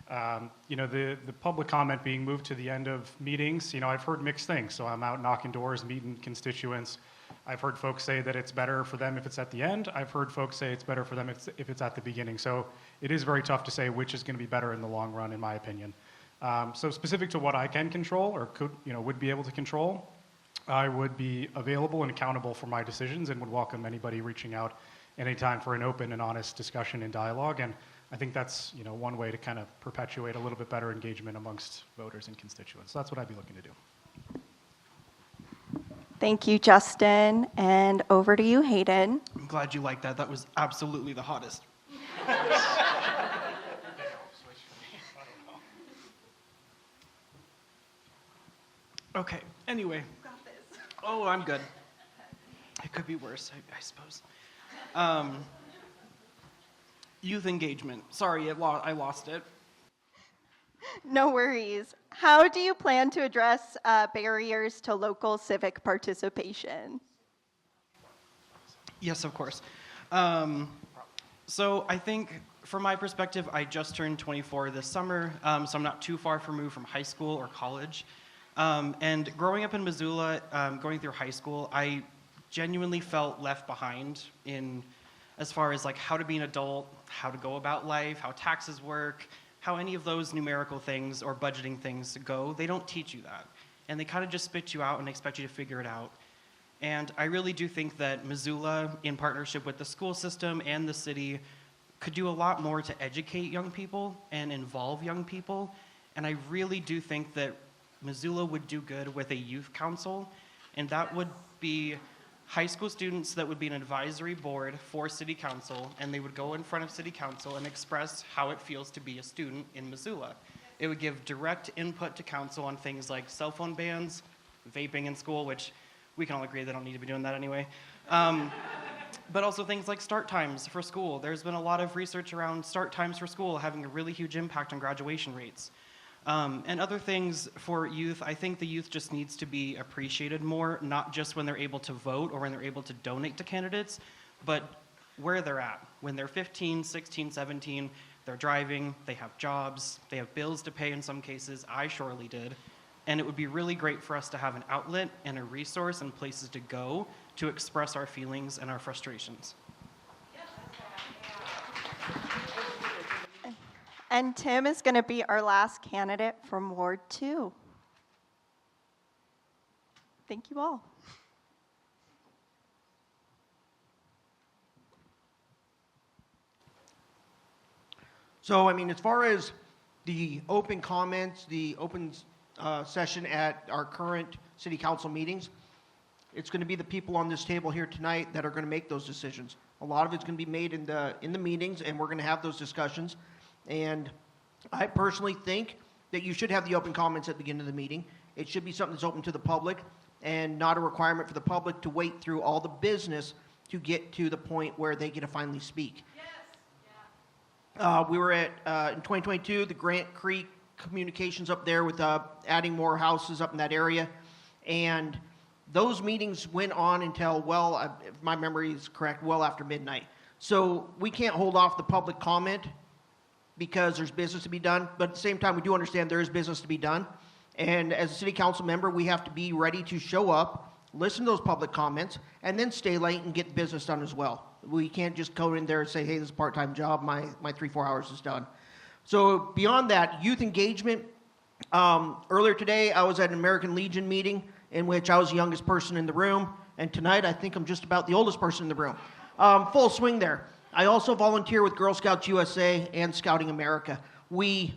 The public comment being moved to the end of meetings, I've heard mixed things. So I'm out knocking doors, meeting constituents. I've heard folks say that it's better for them if it's at the end. I've heard folks say it's better for them if it's at the beginning. So it is very tough to say which is going to be better in the long run, in my opinion. So specific to what I can control or would be able to control, I would be available and accountable for my decisions and would welcome anybody reaching out anytime for an open and honest discussion and dialogue. And I think that's one way to kind of perpetuate a little bit better engagement amongst voters and constituents. So that's what I'd be looking to do. Thank you, Justin. And over to you, Hayden. I'm glad you liked that. That was absolutely the hottest. Okay, anyway. Got this. Oh, I'm good. It could be worse, I suppose. Youth engagement. Sorry, I lost it. No worries. How do you plan to address barriers to local civic participation? Yes, of course. So I think, from my perspective, I just turned 24 this summer, so I'm not too far removed from high school or college. And growing up in Missoula, going through high school, I genuinely felt left behind as far as like how to be an adult, how to go about life, how taxes work, how any of those numerical things or budgeting things go. They don't teach you that. And they kind of just spit you out and expect you to figure it out. And I really do think that Missoula, in partnership with the school system and the city, could do a lot more to educate young people and involve young people. And I really do think that Missoula would do good with a youth council, and that would be high school students that would be an advisory board for city council, and they would go in front of city council and express how it feels to be a student in Missoula. It would give direct input to council on things like cell phone bans, vaping in school, which we can all agree they don't need to be doing that anyway. But also things like start times for school. There's been a lot of research around start times for school having a really huge impact on graduation rates. And other things for youth, I think the youth just needs to be appreciated more, not just when they're able to vote or when they're able to donate to candidates, but where they're at. When they're 15, 16, 17, they're driving, they have jobs, they have bills to pay in some cases. I surely did. And it would be really great for us to have an outlet and a resource and places to go to express our feelings and our frustrations. And Tim is going to be our last candidate from Ward 2. Thank you all. So, as far as the open comments, the open session at our current city council meetings, it's going to be the people on this table here tonight that are going to make those decisions. A lot of it's going to be made in the meetings, and we're going to have those discussions. And I personally think that you should have the open comments at the beginning of the meeting. It should be something that's open to the public and not a requirement for the public to wait through all the business to get to the point where they get to finally speak. Yes. Yeah. We were at, in 2022, the Grant Creek communications up there with adding more houses up in that area. And those meetings went on until, if my memory is correct, well after midnight. So we can't hold off the public comment because there's business to be done, but at the same time, we do understand there is business to be done. And as a city council member, we have to be ready to show up, listen to those public comments, and then stay late and get business done as well. We can't just go in there and say, hey, this is a part-time job, my 3-4 hours is done. So beyond that, youth engagement. Earlier today, I was at an American Legion meeting in which I was the youngest person in the room, and tonight I think I'm just about the oldest person in the room. Full swing there. I also volunteer with Girl Scouts USA and Scouting America. We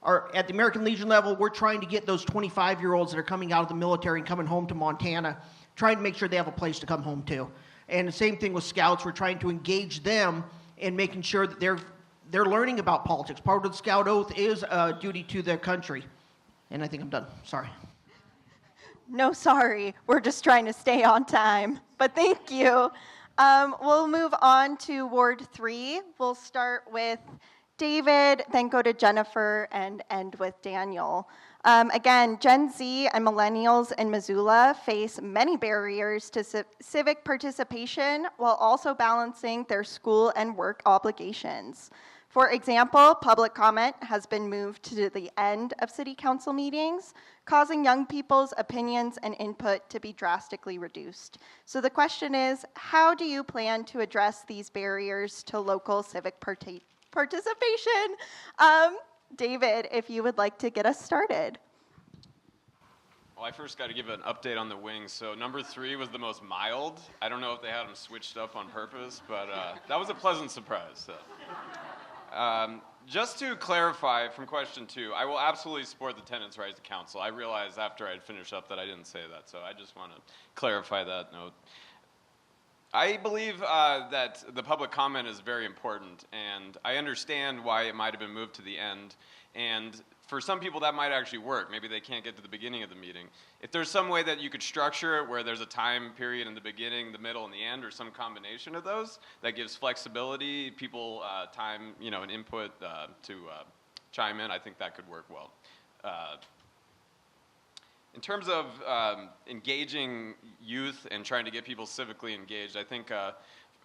are at the American Legion level, we're trying to get those 25-year-olds that are coming out of the military and coming home to Montana, trying to make sure they have a place to come home to. And the same thing with Scouts, we're trying to engage them in making sure that they're learning about politics. Part of the Scout Oath is a duty to their country. And I think I'm done. Sorry. No, sorry. We're just trying to stay on time. But thank you. We'll move on to Ward 3. We'll start with David, then go to Jennifer, and end with Daniel. Again, Gen Z and millennials in Missoula face many barriers to civic participation while also balancing their school and work obligations. For example, public comment has been moved to the end of city council meetings, causing young people's opinions and input to be drastically reduced. So the question is, how do you plan to address these barriers to local civic participation? David, if you would like to get us started. Well, I first got to give an update on the wings. So number 3 was the most mild. I don't know if they had them switched up on purpose, but that was a pleasant surprise. So. Just to clarify from question 2, I will absolutely support the tenants' right to counsel. I realized after I'd finished up that I didn't say that, so I just want to clarify that note. I believe that the public comment is very important, and I understand why it might have been moved to the end. And for some people, that might actually work. Maybe they can't get to the beginning of the meeting. If there's some way that you could structure it where there's a time period in the beginning, the middle, and the end, or some combination of those that gives flexibility, people time, and input to chime in, I think that could work well. In terms of engaging youth and trying to get people civically engaged, I think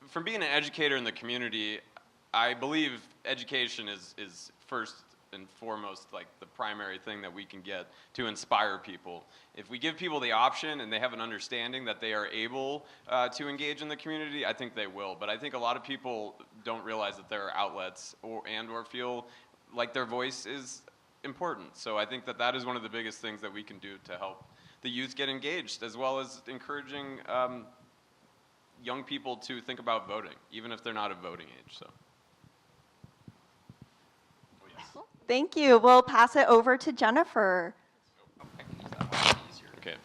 from being an educator in the community, I believe education is first and foremost like the primary thing that we can get to inspire people. If we give people the option and they have an understanding that they are able to engage in the community, I think they will. But I think a lot of people don't realize that there are outlets or feel like their voice is important. So I think that is one of the biggest things that we can do to help the youth get engaged, as well as encouraging young people to think about voting, even if they're not of voting age. So. Thank you. We'll pass it over to Jennifer. Okay.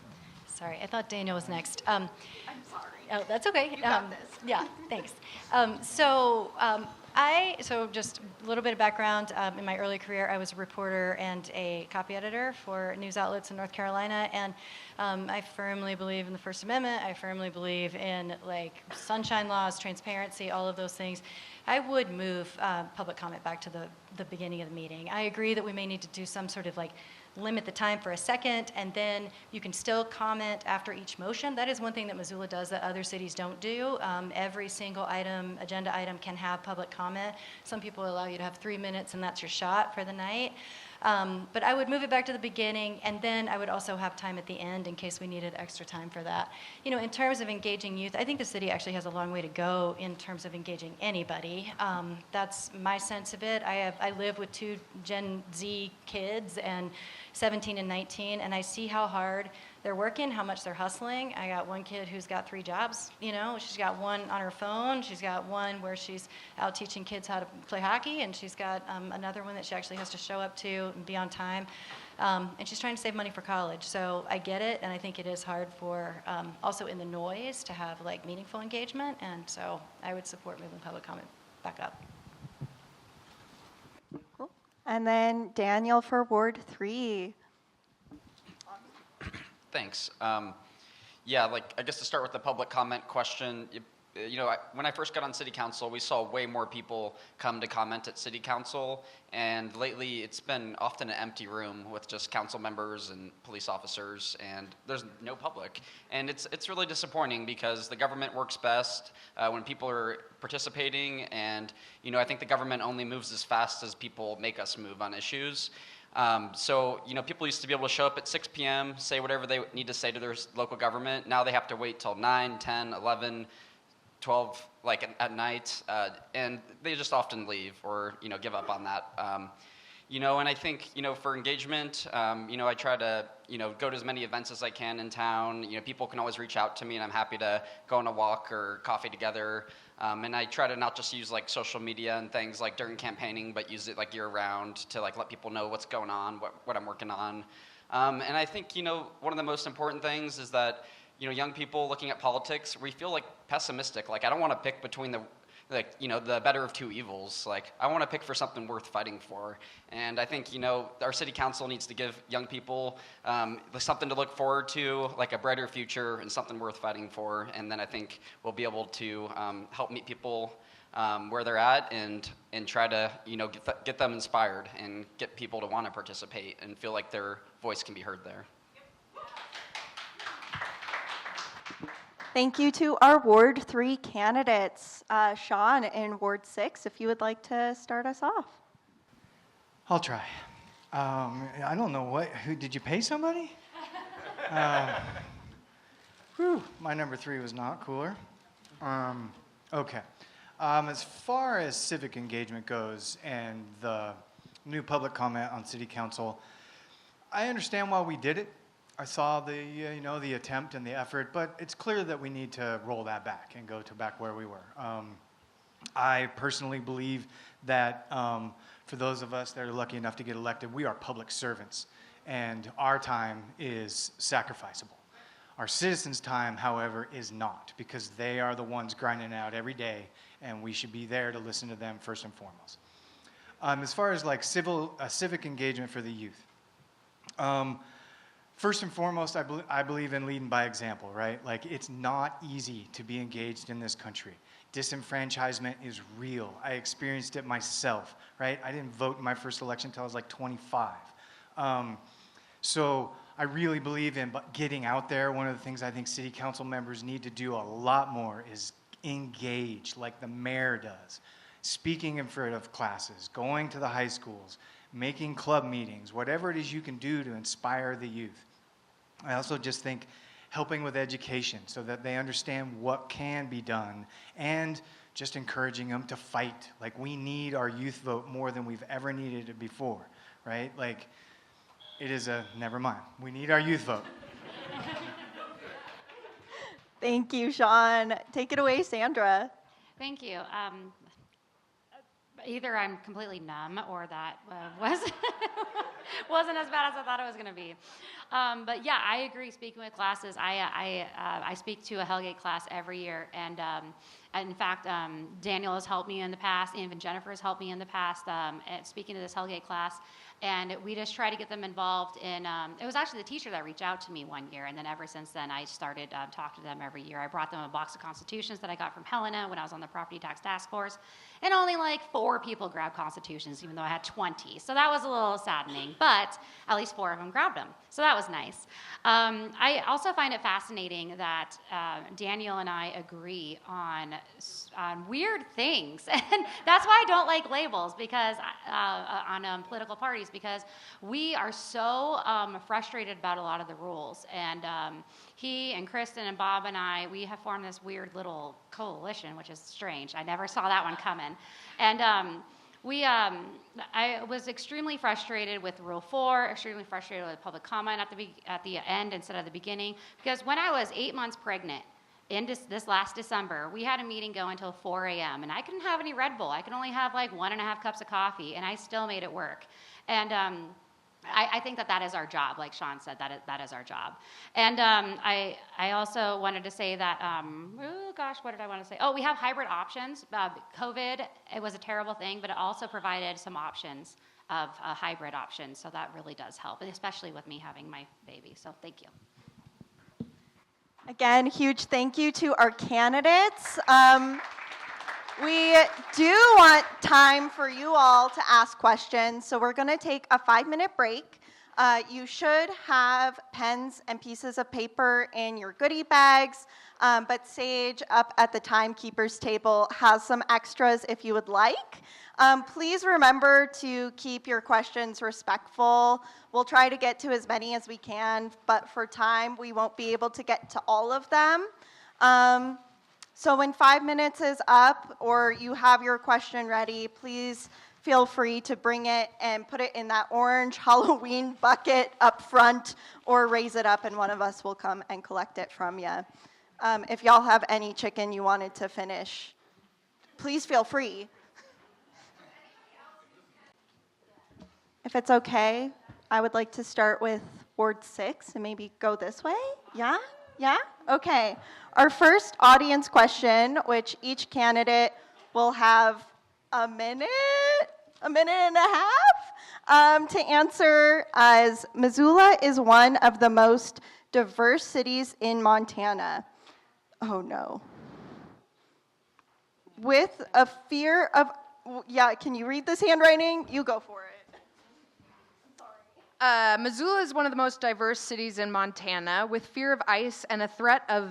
Sorry, I thought Daniel was next. I'm sorry. Oh, that's okay. You got this. Yeah, thanks. So just a little bit of background. In my early career, I was a reporter and a copy editor for news outlets in North Carolina, and I firmly believe in the First Amendment. I firmly believe in sunshine laws, transparency, all of those things. I would move public comment back to the beginning of the meeting. I agree that we may need to do some sort of limit the time for a second, and then you can still comment after each motion. That is one thing that Missoula does that other cities don't do. Every single agenda item can have public comment. Some people allow you to have 3 minutes, and that's your shot for the night. But I would move it back to the beginning, and then I would also have time at the end in case we needed extra time for that. In terms of engaging youth, I think the city actually has a long way to go in terms of engaging anybody. That's my sense of it. I live with 2 Gen Z kids, and 17 and 19, and I see how hard they're working, how much they're hustling. I got one kid who's got 3 jobs, she's got one on her phone, she's got one where she's out teaching kids how to play hockey, and she's got another one that she actually has to show up to and be on time. And she's trying to save money for college. So I get it, and I think it is hard for, also in the noise, to have meaningful engagement, and so I would support moving public comment back up. Cool. And then Daniel for Ward 3. Thanks. I guess to start with the public comment question, when I first got on city council, we saw way more people come to comment at city council, and lately it's been often an empty room with just council members and police officers, and there's no public. And it's really disappointing because the government works best when people are participating, and I think the government only moves as fast as people make us move on issues. People used to be able to show up at 6 p.m., say whatever they need to say to their local government. Now they have to wait till 9, 10, 11, 12, at night, and they just often leave or, give up on that. And I think, for engagement, I try to, go to as many events as I can in town. People can always reach out to me, and I'm happy to go on a walk or coffee together. And I try to not just use social media and things during campaigning, but use it year round to let people know what's going on, what I'm working on. And I think, one of the most important things is that, young people looking at politics, we feel pessimistic. I don't want to pick between the better of 2 evils. I want to pick for something worth fighting for. And I think, our city council needs to give young people something to look forward to, a brighter future and something worth fighting for. And then I think we'll be able to help meet people where they're at and try to, get them inspired and get people to want to participate and feel like their voice can be heard there. Thank you to our Ward 3 candidates. Sean in Ward 6, if you would like to start us off. I'll try. I don't know who did you pay somebody? My number 3 was not cooler. Okay. As far as civic engagement goes and the new public comment on city council, I understand why we did it. I saw the attempt and the effort, but it's clear that we need to roll that back and go to back where we were. I personally believe that for those of us that are lucky enough to get elected, we are public servants, and our time is sacrificable. Our citizens' time, however, is not, because they are the ones grinding it out every day, and we should be there to listen to them first and foremost. As far as like civic engagement for the youth, first and foremost, I believe in leading by example, right? Like, it's not easy to be engaged in this country. Disenfranchisement is real. I experienced it myself, right? I didn't vote in my first election until I was like 25. So I really believe in getting out there. One of the things I think city council members need to do a lot more is engage like the mayor does. Speaking in front of classes, going to the high schools, making club meetings, whatever it is you can do to inspire the youth. I also just think helping with education so that they understand what can be done, and just encouraging them to fight. Like, we need our youth vote more than we've ever needed it before, right? Like, never mind. We need our youth vote. Thank you, Sean. Take it away, Sandra. Thank you. Either I'm completely numb or that wasn't as bad as I thought it was going to be. But yeah, I agree. Speaking with classes, I speak to a Hellgate class every year, and in fact, Daniel has helped me in the past, and even Jennifer has helped me in the past at speaking to this Hellgate class. And we just try to get them involved in, it was actually the teacher that reached out to me one year, and then ever since then I started talking to them every year. I brought them a box of constitutions that I got from Helena when I was on the property tax task force, and only like 4 people grabbed constitutions, even though I had 20. So that was a little saddening, but at least 4 of them grabbed them. So that was nice. I also find it fascinating that Daniel and I agree on weird things, and that's why I don't like labels because on political parties, because we are so frustrated about a lot of the rules. And he and Kristen and Bob and I, we have formed this weird little coalition, which is strange. I never saw that one coming. And I was extremely frustrated with Rule 4, extremely frustrated with public comment at the end instead of the beginning, because when I was 8 months pregnant, in this last December, we had a meeting go until 4 a.m., and I couldn't have any Red Bull. I could only have like 1.5 cups of coffee, and I still made it work. And I think that is our job, like Sean said, that is our job. And I also wanted to say that, what did I want to say? Oh, we have hybrid options. COVID, it was a terrible thing, but it also provided some options of hybrid options, so that really does help, and especially with me having my baby, so thank you. Again, huge thank you to our candidates. We do want time for you all to ask questions, so we're going to take a 5-minute break. You should have pens and pieces of paper in your goodie bags, but Sage up at the timekeeper's table has some extras if you would like. Please remember to keep your questions respectful. We'll try to get to as many as we can, but for time, we won't be able to get to all of them. So when 5 minutes is up or you have your question ready, please feel free to bring it and put it in that orange Halloween bucket up front, or raise it up and one of us will come and collect it from you. If y'all have any chicken you wanted to finish, please feel free. If it's okay, I would like to start with Ward 6 and maybe go this way. Yeah? Yeah? Okay. Our first audience question, which each candidate will have a minute and a half to answer, as Missoula is one of the most diverse cities in Montana. Oh no. With a fear of, yeah, can you read this handwriting? You go for it. Missoula is one of the most diverse cities in Montana, with fear of ICE and a threat of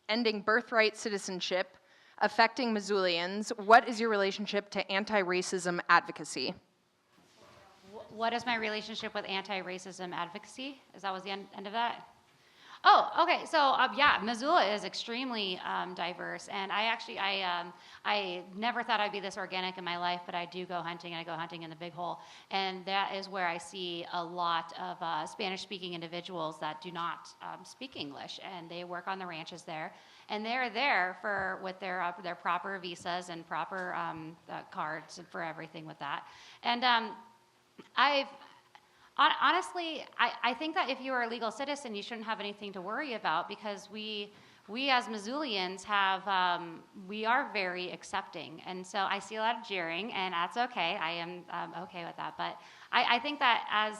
ending birthright citizenship, affecting Missoulians. What is your relationship to anti-racism advocacy? What is my relationship with anti-racism advocacy? Is that was the end of that? Oh, okay. So yeah, Missoula is extremely diverse, and I never thought I'd be this organic in my life, but I do go hunting, and I go hunting in the Big Hole, and that is where I see a lot of Spanish-speaking individuals that do not speak English, and they work on the ranches there, and they're there with their proper visas and proper cards and for everything with that, and honestly, I think that if you are a legal citizen, you shouldn't have anything to worry about, because we as Missoulians we are very accepting. And so I see a lot of jeering, and that's okay. I am okay with that. But I think that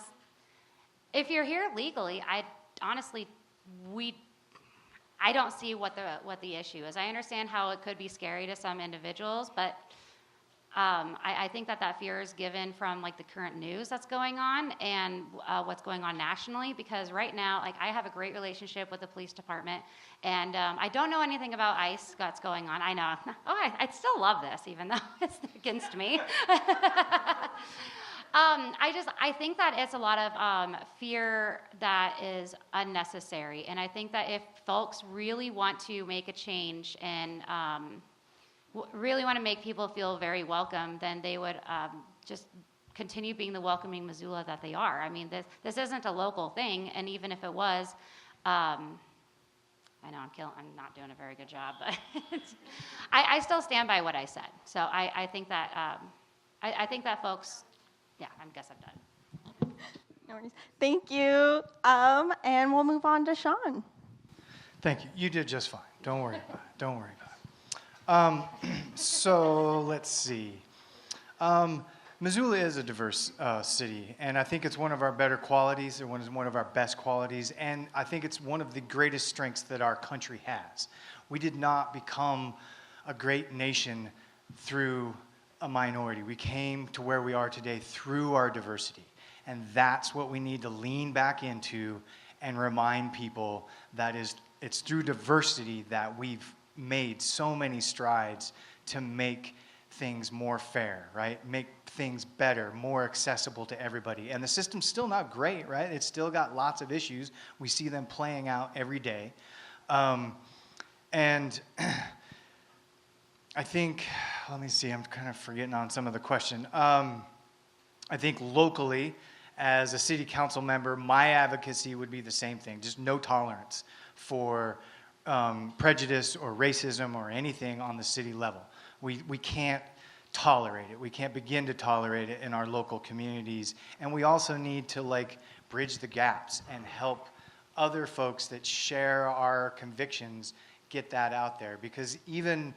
if you're here legally, I don't see what the issue is. I understand how it could be scary to some individuals, but I think that fear is given from like the current news that's going on and what's going on nationally, because right now, like, I have a great relationship with the police department, and I don't know anything about ICE that's going on. I know. Oh, I still love this, even though it's against me. I think that it's a lot of fear that is unnecessary, and I think that if folks really want to make a change and really want to make people feel very welcome, then they would just continue being the welcoming Missoula that they are. I mean, this isn't a local thing, and even if it was, I know I'm not doing a very good job, but I still stand by what I said. So I think that I think that folks, yeah, I guess I'm done. No worries. Thank you. And we'll move on to Sean. Thank you. You did just fine. Don't worry about it. Don't worry about it. So let's see. Missoula is a diverse city, and I think it's one of our better qualities, and one of our best qualities, and I think it's one of the greatest strengths that our country has. We did not become a great nation through a minority. We came to where we are today through our diversity, and that's what we need to lean back into and remind people that it's through diversity that we've made so many strides to make things more fair, right? Make things better, more accessible to everybody. And the system's still not great, right? It's still got lots of issues. We see them playing out every day. And I think, let me see, I'm kind of forgetting on some of the question. I think locally, as a city council member, my advocacy would be the same thing, just no tolerance for prejudice or racism or anything on the city level. We can't tolerate it. We can't begin to tolerate it in our local communities. And we also need to bridge the gaps and help other folks that share our convictions get that out there, because even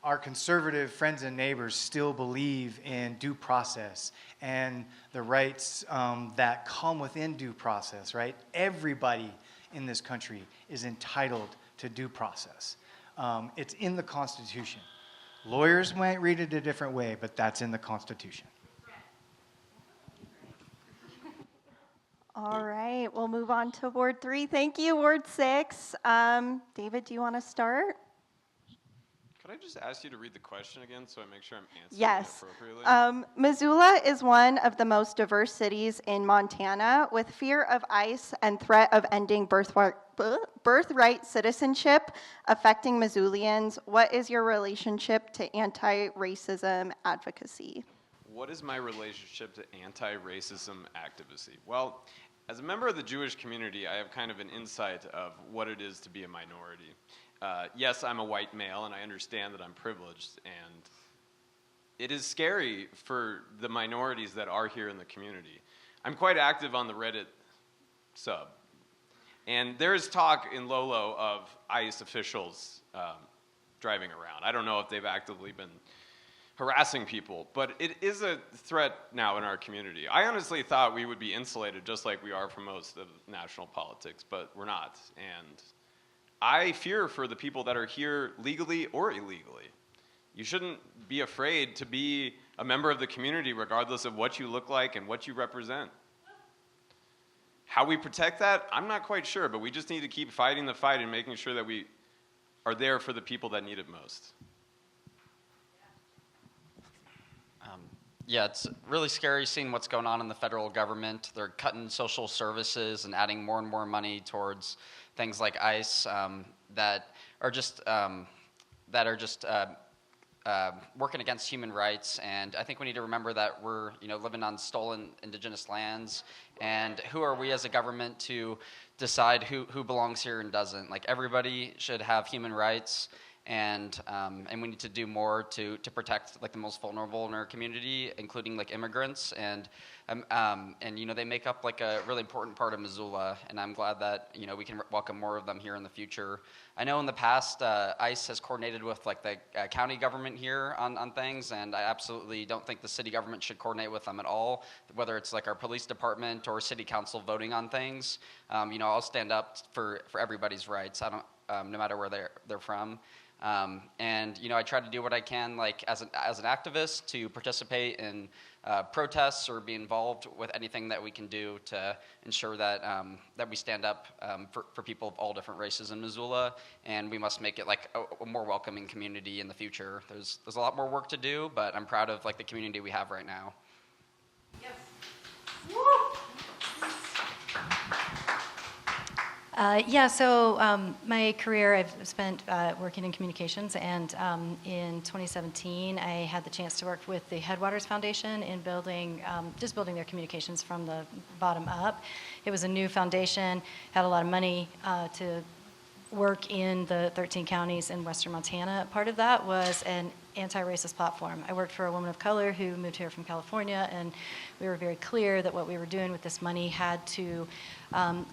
our conservative friends and neighbors still believe in due process and the rights that come within due process, right? Everybody in this country is entitled to due process. It's in the Constitution. Lawyers might read it a different way, but that's in the Constitution. All right, we'll move on to Ward 3. Thank you, Ward 6. David, do you want to start? Could I just ask you to read the question again so I make sure I'm answering Yes. it appropriately? Missoula is one of the most diverse cities in Montana, with fear of ICE and threat of ending birthright citizenship affecting Missoulians. What is your relationship to anti-racism advocacy? What is my relationship to anti-racism advocacy? Well, as a member of the Jewish community, I have kind of an insight of what it is to be a minority. Yes, I'm a white male, and I understand that I'm privileged, and it is scary for the minorities that are here in the community. I'm quite active on the Reddit sub, and there is talk in Lolo of ICE officials driving around. I don't know if they've actively been harassing people, but it is a threat now in our community. I honestly thought we would be insulated just like we are from most of national politics, but we're not, and I fear for the people that are here legally or illegally. You shouldn't be afraid to be a member of the community regardless of what you look like and what you represent. How we protect that, I'm not quite sure, but we just need to keep fighting the fight and making sure that we are there for the people that need it most? Yeah, it's really scary seeing what's going on in the federal government. They're cutting social services and adding more and more money towards things like ICE that are just working against human rights. And I think we need to remember that we're living on stolen indigenous lands. And who are we as a government to decide who belongs here and doesn't? Like, everybody should have human rights. And we need to do more to protect like the most vulnerable in our community, including like immigrants, and they make up like a really important part of Missoula, and I'm glad that we can welcome more of them here in the future. I know in the past ICE has coordinated with like the county government here on things, and I absolutely don't think the city government should coordinate with them at all, whether it's like our police department or city council voting on things. I'll stand up for everybody's rights. I don't no matter where they're from. I try to do what I can, like as an activist, to participate in protests or be involved with anything that we can do to ensure that that we stand up for people of all different races in Missoula, and we must make it like a more welcoming community in the future. There's a lot more work to do, but I'm proud of like the community we have right now. Yes. My career, I've spent working in communications, and in 2017, I had the chance to work with the Headwaters Foundation in building their communications from the bottom up. It was a new foundation, had a lot of money to work in the 13 counties in western Montana. Part of that was an anti-racist platform. I worked for a woman of color who moved here from California, and we were very clear that what we were doing with this money had to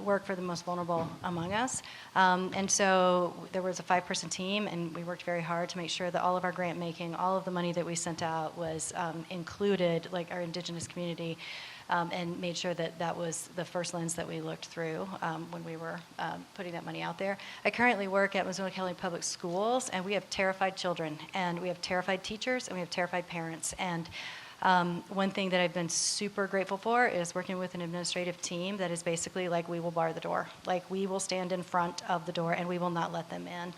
work for the most vulnerable among us. And so there was a 5-person team, and we worked very hard to make sure that all of our grant making, all of the money that we sent out was included, like our indigenous community, and made sure that that was the first lens that we looked through when we were putting that money out there. I currently work at Missoula County Public Schools, and we have terrified children, and we have terrified teachers, and we have terrified parents. And one thing that I've been super grateful for is working with an administrative team that is basically like, we will bar the door. Like, we will stand in front of the door, and we will not let them in.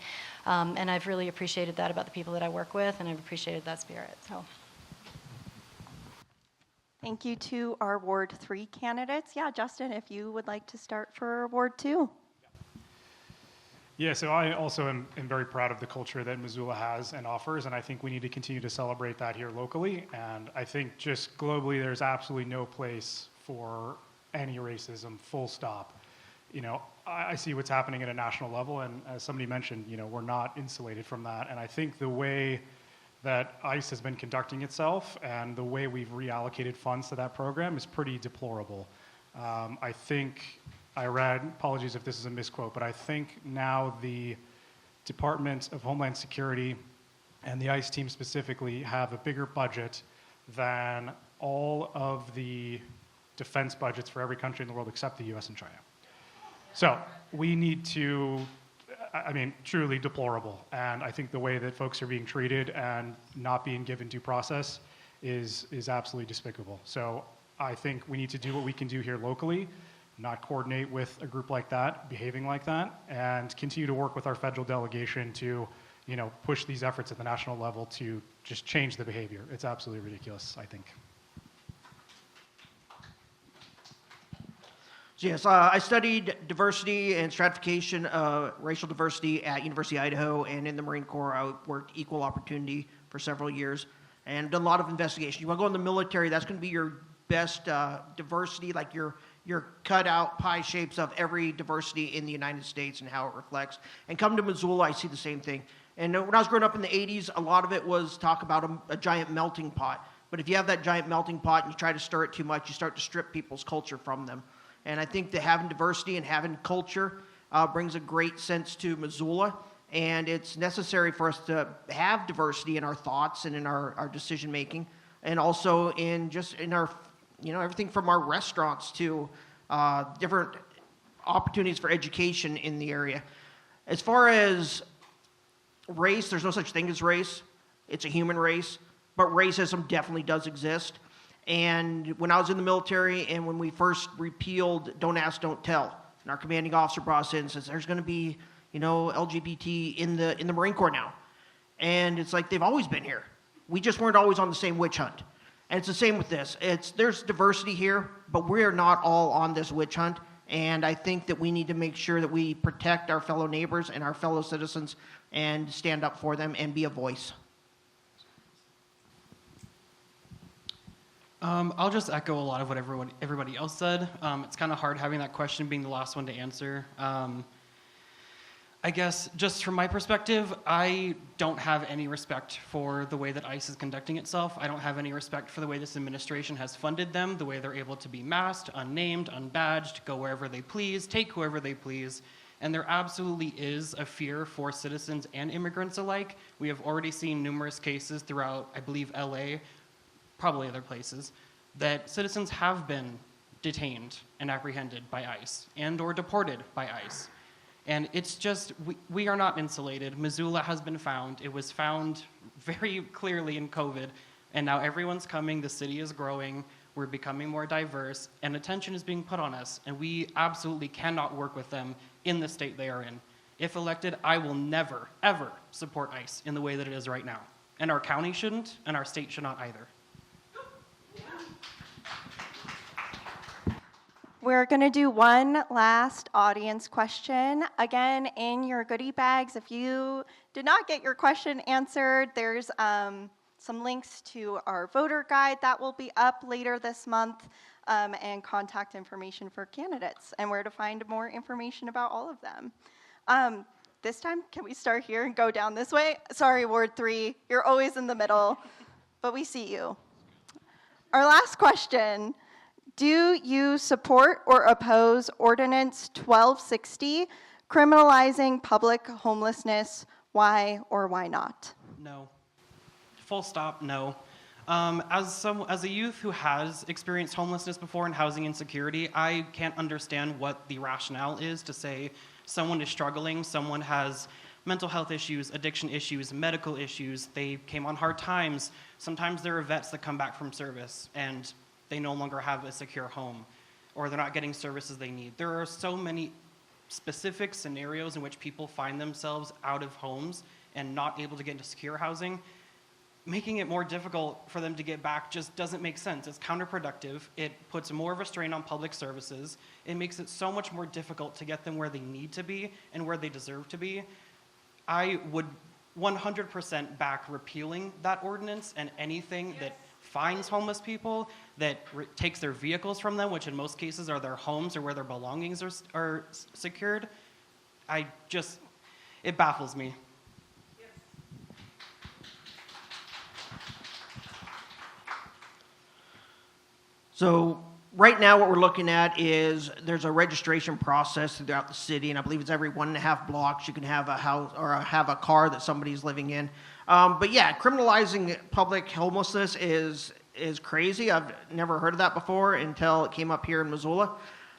And I've really appreciated that about the people that I work with, and I've appreciated that spirit. So. Thank you to our Ward 3 candidates. Yeah, Justin, if you would like to start for Ward 2. Yeah, so I also am very proud of the culture that Missoula has and offers, and I think we need to continue to celebrate that here locally. And I think just globally, there's absolutely no place for any racism, full stop. I see what's happening at a national level, and as somebody mentioned, we're not insulated from that. And I think the way that ICE has been conducting itself and the way we've reallocated funds to that program is pretty deplorable. I think I read, apologies if this is a misquote, but I think now the Department of Homeland Security and the ICE team specifically have a bigger budget than all of the defense budgets for every country in the world except the US and China. So we need to, truly deplorable. And I think the way that folks are being treated and not being given due process is absolutely despicable. So I think we need to do what we can do here locally, not coordinate with a group like that, behaving like that, and continue to work with our federal delegation to, push these efforts at the national level to just change the behavior. It's absolutely ridiculous, I think. Yes, I studied diversity and stratification, racial diversity at University of Idaho, and in the Marine Corps, I worked equal opportunity for several years, and done a lot of investigation. You want to go in the military, that's going to be your best diversity, like your cut out pie shapes of every diversity in the United States and how it reflects. And come to Missoula, I see the same thing. And when I was growing up in the 80s, a lot of it was talk about a giant melting pot. But if you have that giant melting pot and you try to stir it too much, you start to strip people's culture from them. And I think that having diversity and having culture brings a great sense to Missoula. And it's necessary for us to have diversity in our thoughts and in our decision making, and also in our, everything from our restaurants to different opportunities for education in the area. As far as race, there's no such thing as race. It's a human race, but racism definitely does exist. And when I was in the military and when we first repealed Don't Ask, Don't Tell, and our commanding officer brought us in and says, there's going to be, LGBT in the Marine Corps now. And it's like they've always been here. We just weren't always on the same witch hunt. And it's the same with this. There's diversity here, but we're not all on this witch hunt. And I think that we need to make sure that we protect our fellow neighbors and our fellow citizens and stand up for them and be a voice. I'll just echo a lot of what everybody else said. It's kind of hard having that question being the last one to answer. I guess just from my perspective, I don't have any respect for the way that ICE is conducting itself. I don't have any respect for the way this administration has funded them, the way they're able to be masked, unnamed, unbadged, go wherever they please, take whoever they please. And there absolutely is a fear for citizens and immigrants alike. We have already seen numerous cases throughout, I believe, LA, probably other places, that citizens have been detained and apprehended by ICE and or deported by ICE. And it's just, we are not insulated. Missoula has been found. It was found very clearly in COVID, and now everyone's coming, the city is growing, we're becoming more diverse, and attention is being put on us, and we absolutely cannot work with them in the state they are in. If elected, I will never, ever support ICE in the way that it is right now. And our county shouldn't, and our state should not either. We're going to do one last audience question. Again, in your goodie bags, if you did not get your question answered, there's some links to our voter guide that will be up later this month, and contact information for candidates and where to find more information about all of them. This time, can we start here and go down this way? Sorry, Ward 3, you're always in the middle, but we see you. Our last question. Do you support or oppose Ordinance 1260, criminalizing public homelessness? Why or why not? No. Full stop, no. As a youth who has experienced homelessness before and housing insecurity, I can't understand what the rationale is to say someone is struggling, someone has mental health issues, addiction issues, medical issues, they came on hard times. Sometimes there are vets that come back from service and they no longer have a secure home, or they're not getting services they need. There are so many specific scenarios in which people find themselves out of homes and not able to get into secure housing. Making it more difficult for them to get back just doesn't make sense. It's counterproductive. It puts more of a strain on public services. It makes it so much more difficult to get them where they need to be and where they deserve to be. I would 100% back repealing that ordinance, and anything that fines homeless people, that takes their vehicles from them, which in most cases are their homes or where their belongings are secured. It baffles me. So right now what we're looking at is there's a registration process throughout the city, and I believe it's every 1.5 blocks you can have a house or have a car that somebody's living in. But yeah, criminalizing public homelessness is crazy. I've never heard of that before until it came up here in Missoula.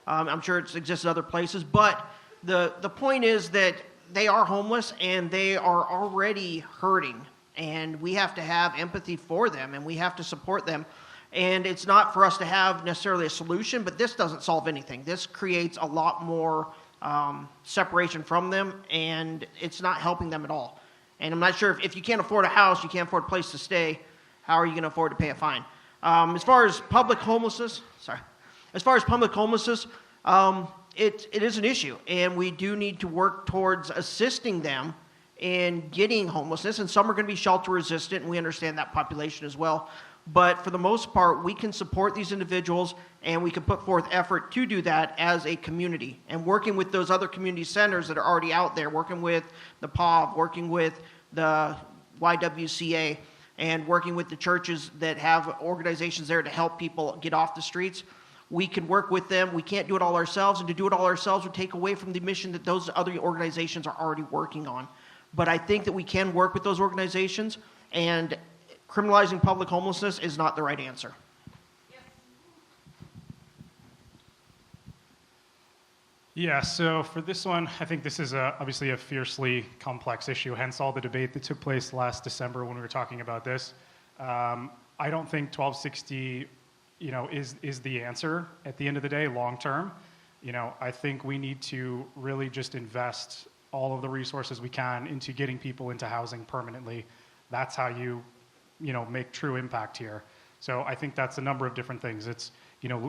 I'm sure it exists in other places, but the point is that they are homeless and they are already hurting, and we have to have empathy for them and we have to support them. And it's not for us to have necessarily a solution, but this doesn't solve anything. This creates a lot more separation from them, and it's not helping them at all. And I'm not sure if you can't afford a house, you can't afford a place to stay, how are you going to afford to pay a fine? As far as public homelessness, it is an issue, and we do need to work towards assisting them in getting homelessness, and some are going to be shelter resistant, and we understand that population as well. But for the most part, we can support these individuals, and we can put forth effort to do that as a community. And working with those other community centers that are already out there, working with the POV, working with the YWCA, and working with the churches that have organizations there to help people get off the streets, we can work with them. We can't do it all ourselves, and to do it all ourselves would take away from the mission that those other organizations are already working on. But I think that we can work with those organizations, and criminalizing public homelessness is not the right answer. Yeah, so for this one, I think this is obviously a fiercely complex issue, hence all the debate that took place last December when we were talking about this. I don't think 1260, is the answer at the end of the day, long term. I think we need to really just invest all of the resources we can into getting people into housing permanently. That's how you make true impact here. So I think that's a number of different things. It's,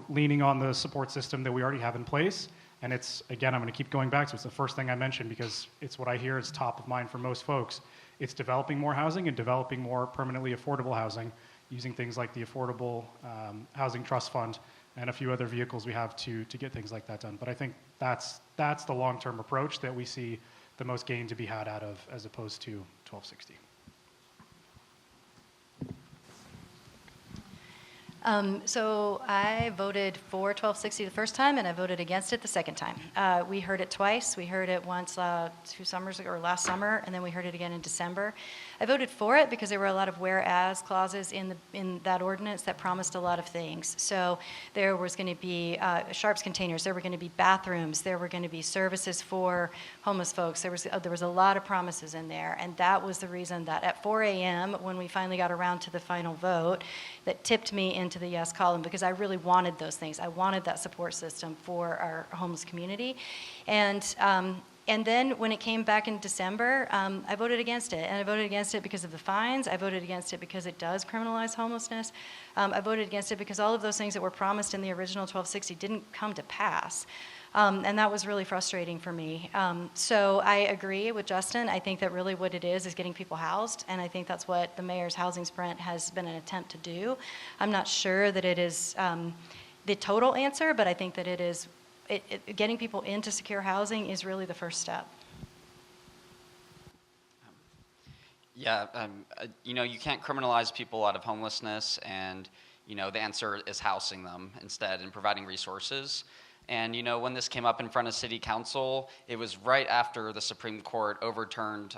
leaning on the support system that we already have in place. And it's, again, I'm going to keep going back to it's the first thing I mentioned because it's what I hear is top of mind for most folks. It's developing more housing and developing more permanently affordable housing using things like the Affordable Housing Trust Fund and a few other vehicles we have to get things like that done. But I think that's the long-term approach that we see the most gain to be had out of as opposed to 1260. So I voted for 1260 the first time, and I voted against it the second time. We heard it twice. We heard it once 2 summers ago, or last summer, and then we heard it again in December. I voted for it because there were a lot of whereas clauses in that ordinance that promised a lot of things. So there was going to be sharps containers, there were going to be bathrooms, there were going to be services for homeless folks. There was a lot of promises in there, and that was the reason that at 4 a.m. when we finally got around to the final vote, that tipped me into the yes column because I really wanted those things. I wanted that support system for our homeless community. And then when it came back in December, I voted against it. And I voted against it because of the fines. I voted against it because it does criminalize homelessness. I voted against it because all of those things that were promised in the original 1260 didn't come to pass. And that was really frustrating for me. So I agree with Justin. I think that really what it is getting people housed. And I think that's what the mayor's housing sprint has been an attempt to do. I'm not sure that it is the total answer, but I think that it is getting people into secure housing is really the first step. Yeah, you can't criminalize people out of homelessness, and the answer is housing them instead and providing resources. And when this came up in front of City Council, it was right after the Supreme Court overturned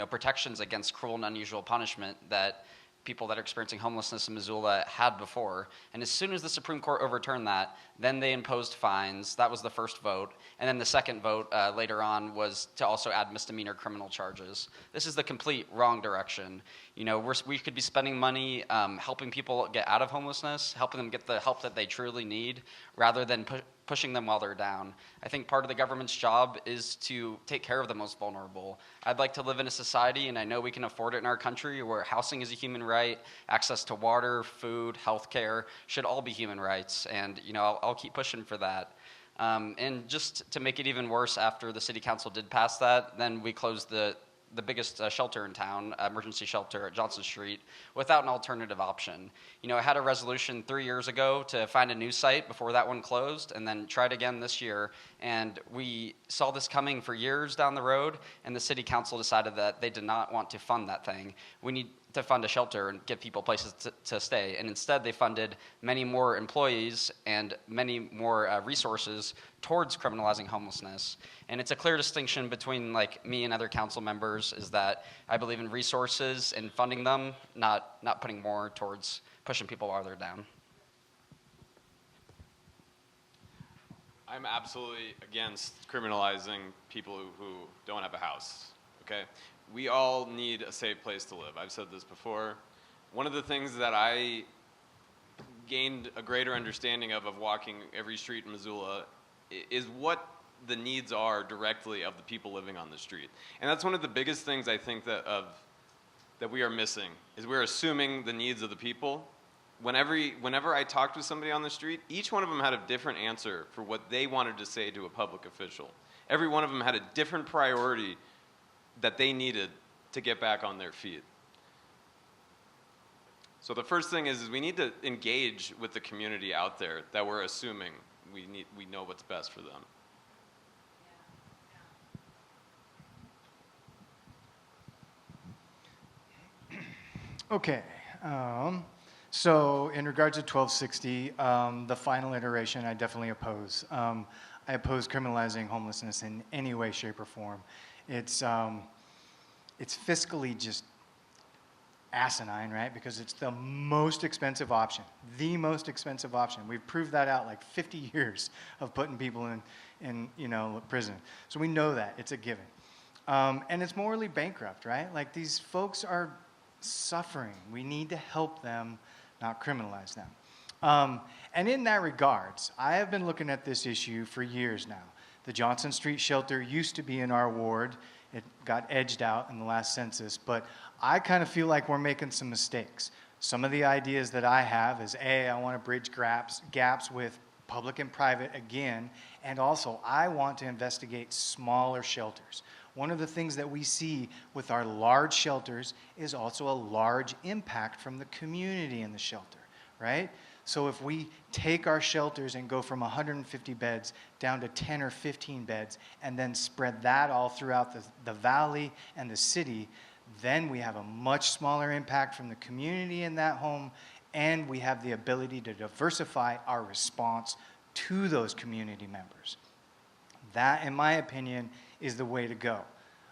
protections against cruel and unusual punishment that people that are experiencing homelessness in Missoula had before. And as soon as the Supreme Court overturned that, then they imposed fines. That was the first vote. And then the second vote later on was to also add misdemeanor criminal charges. This is the complete wrong direction. We could be spending money helping people get out of homelessness, helping them get the help that they truly need, rather than pushing them while they're down. I think part of the government's job is to take care of the most vulnerable. I'd like to live in a society, and I know we can afford it in our country, where housing is a human right, access to water, food, healthcare should all be human rights, and I'll keep pushing for that. And just to make it even worse, after the city council did pass that, then we closed the biggest shelter in town, emergency shelter at Johnson Street, without an alternative option. I had a resolution 3 years ago to find a new site before that one closed, and then tried again this year. And we saw this coming for years down the road, and the city council decided that they did not want to fund that thing. We need to fund a shelter and give people places to stay. And instead, they funded many more employees and many more resources towards criminalizing homelessness. And it's a clear distinction between me and other council members is that I believe in resources and funding them, not putting more towards pushing people while they're down. I'm absolutely against criminalizing people who don't have a house, okay? We all need a safe place to live. I've said this before. One of the things that I gained a greater understanding of walking every street in Missoula is what the needs are directly of the people living on the street. And that's one of the biggest things I think that we are missing, is we're assuming the needs of the people. Whenever I talked with somebody on the street, each one of them had a different answer for what they wanted to say to a public official. Every one of them had a different priority that they needed to get back on their feet. So the first thing is we need to engage with the community out there that we're assuming we know what's best for them. Okay. So in regards to 1260, the final iteration, I definitely oppose. I oppose criminalizing homelessness in any way, shape, or form. It's fiscally just asinine, right? Because it's the most expensive option. The most expensive option. We've proved that out 50 years of putting people in prison. So we know that. It's a given. And it's morally bankrupt, right? These folks are suffering. We need to help them, not criminalize them. And in that regards, I have been looking at this issue for years now. The Johnson Street shelter used to be in our ward. It got edged out in the last census, but I kind of feel like we're making some mistakes. Some of the ideas that I have is, I want to bridge gaps with public and private again, and also I want to investigate smaller shelters. One of the things that we see with our large shelters is also a large impact from the community in the shelter, right? So if we take our shelters and go from 150 beds down to 10 or 15 beds and then spread that all throughout the valley and the city, then we have a much smaller impact from the community in that home, and we have the ability to diversify our response to those community members. That, in my opinion, is the way to go.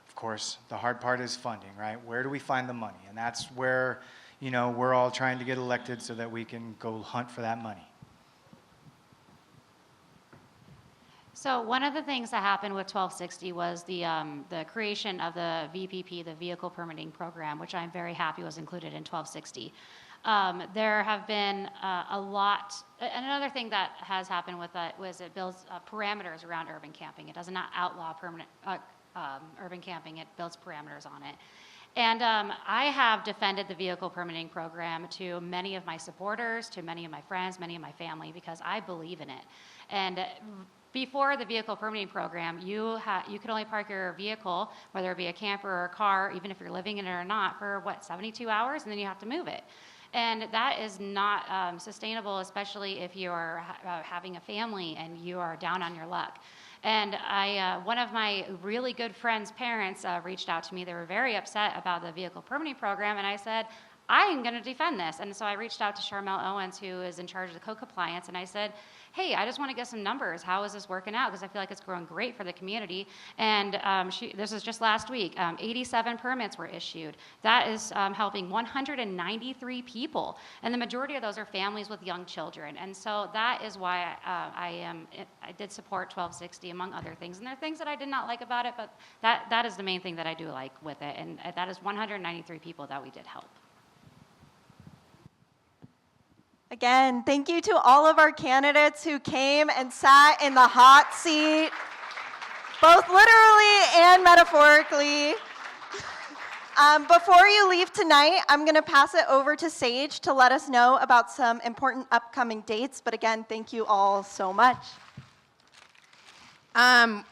Of course, the hard part is funding, right? Where do we find the money? And that's where, we're all trying to get elected so that we can go hunt for that money. So one of the things that happened with 1260 was the creation of the VPP, the Vehicle Permitting Program, which I'm very happy was included in 1260. There have been a lot, and another thing that has happened with that was it builds parameters around urban camping. It does not outlaw urban camping, it builds parameters on it. And I have defended the vehicle permitting program to many of my supporters, to many of my friends, many of my family, because I believe in it. And before the vehicle permitting program, you could only park your vehicle, whether it be a camper or a car, even if you're living in it or not, for 72 hours, and then you have to move it. And that is not sustainable, especially if you're having a family and you are down on your luck. And one of my really good friends' parents reached out to me. They were very upset about the vehicle permitting program, and I said, I am going to defend this. And so I reached out to Charmel Owens, who is in charge of the co-compliance, and I said, hey, I just want to get some numbers. How is this working out? Because I feel like it's growing great for the community. And this was just last week. 87 permits were issued. That is helping 193 people. And the majority of those are families with young children. And so that is why I did support 1260, among other things. And there are things that I did not like about it, but that is the main thing that I do like with it. And that is 193 people that we did help. Again, thank you to all of our candidates who came and sat in the hot seat, both literally and metaphorically. Before you leave tonight, I'm going to pass it over to Sage to let us know about some important upcoming dates. But again, thank you all so much.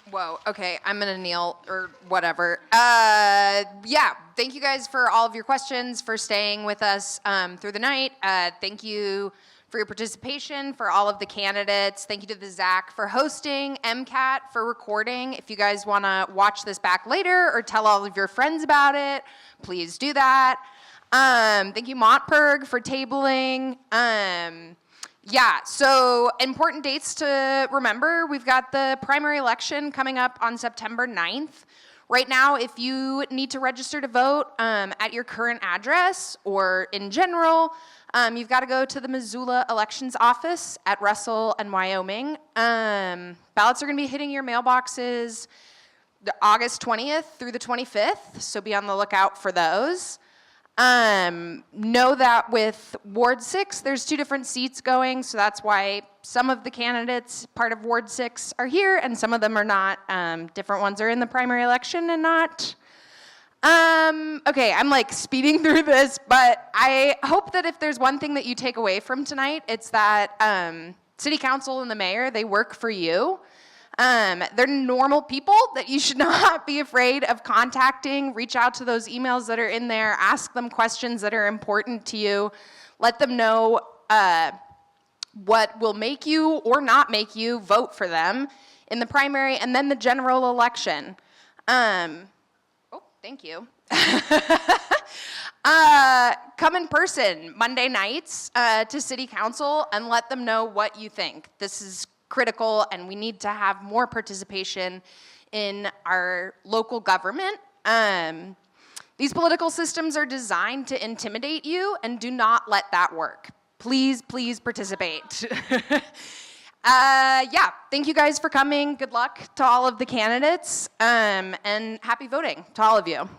Whoa, okay, I'm gonna kneel or whatever. Yeah, thank you guys for all of your questions, for staying with us through the night. Thank you for your participation, for all of the candidates. Thank you to the ZAC for hosting, MCAT for recording. If you guys wanna watch this back later or tell all of your friends about it, please do that. Thank you, Montberg, for tabling. Yeah, so important dates to remember. We've got the primary election coming up on September 9th. Right now, if you need to register to vote at your current address or in general, you've got to go to the Missoula Elections Office at Russell and Wyoming. Ballots are going to be hitting your mailboxes August 20th through the 25th, so be on the lookout for those. Know that with Ward 6, there's 2 different seats going, so that's why some of the candidates, part of Ward 6, are here, and some of them are not. Different ones are in the primary election and not. Okay, I'm like speeding through this, but I hope that if there's one thing that you take away from tonight, it's that City Council and the Mayor, they work for you. They're normal people that you should not be afraid of contacting. Reach out to those emails that are in there. Ask them questions that are important to you. Let them know what will make you or not make you vote for them in the primary and then the general election. Oh, thank you. Come in person Monday nights to City Council and let them know what you think. This is critical, and we need to have more participation in our local government. These political systems are designed to intimidate you, and do not let that work. Please, please participate. Yeah, thank you guys for coming. Good luck to all of the candidates, and happy voting to all of you.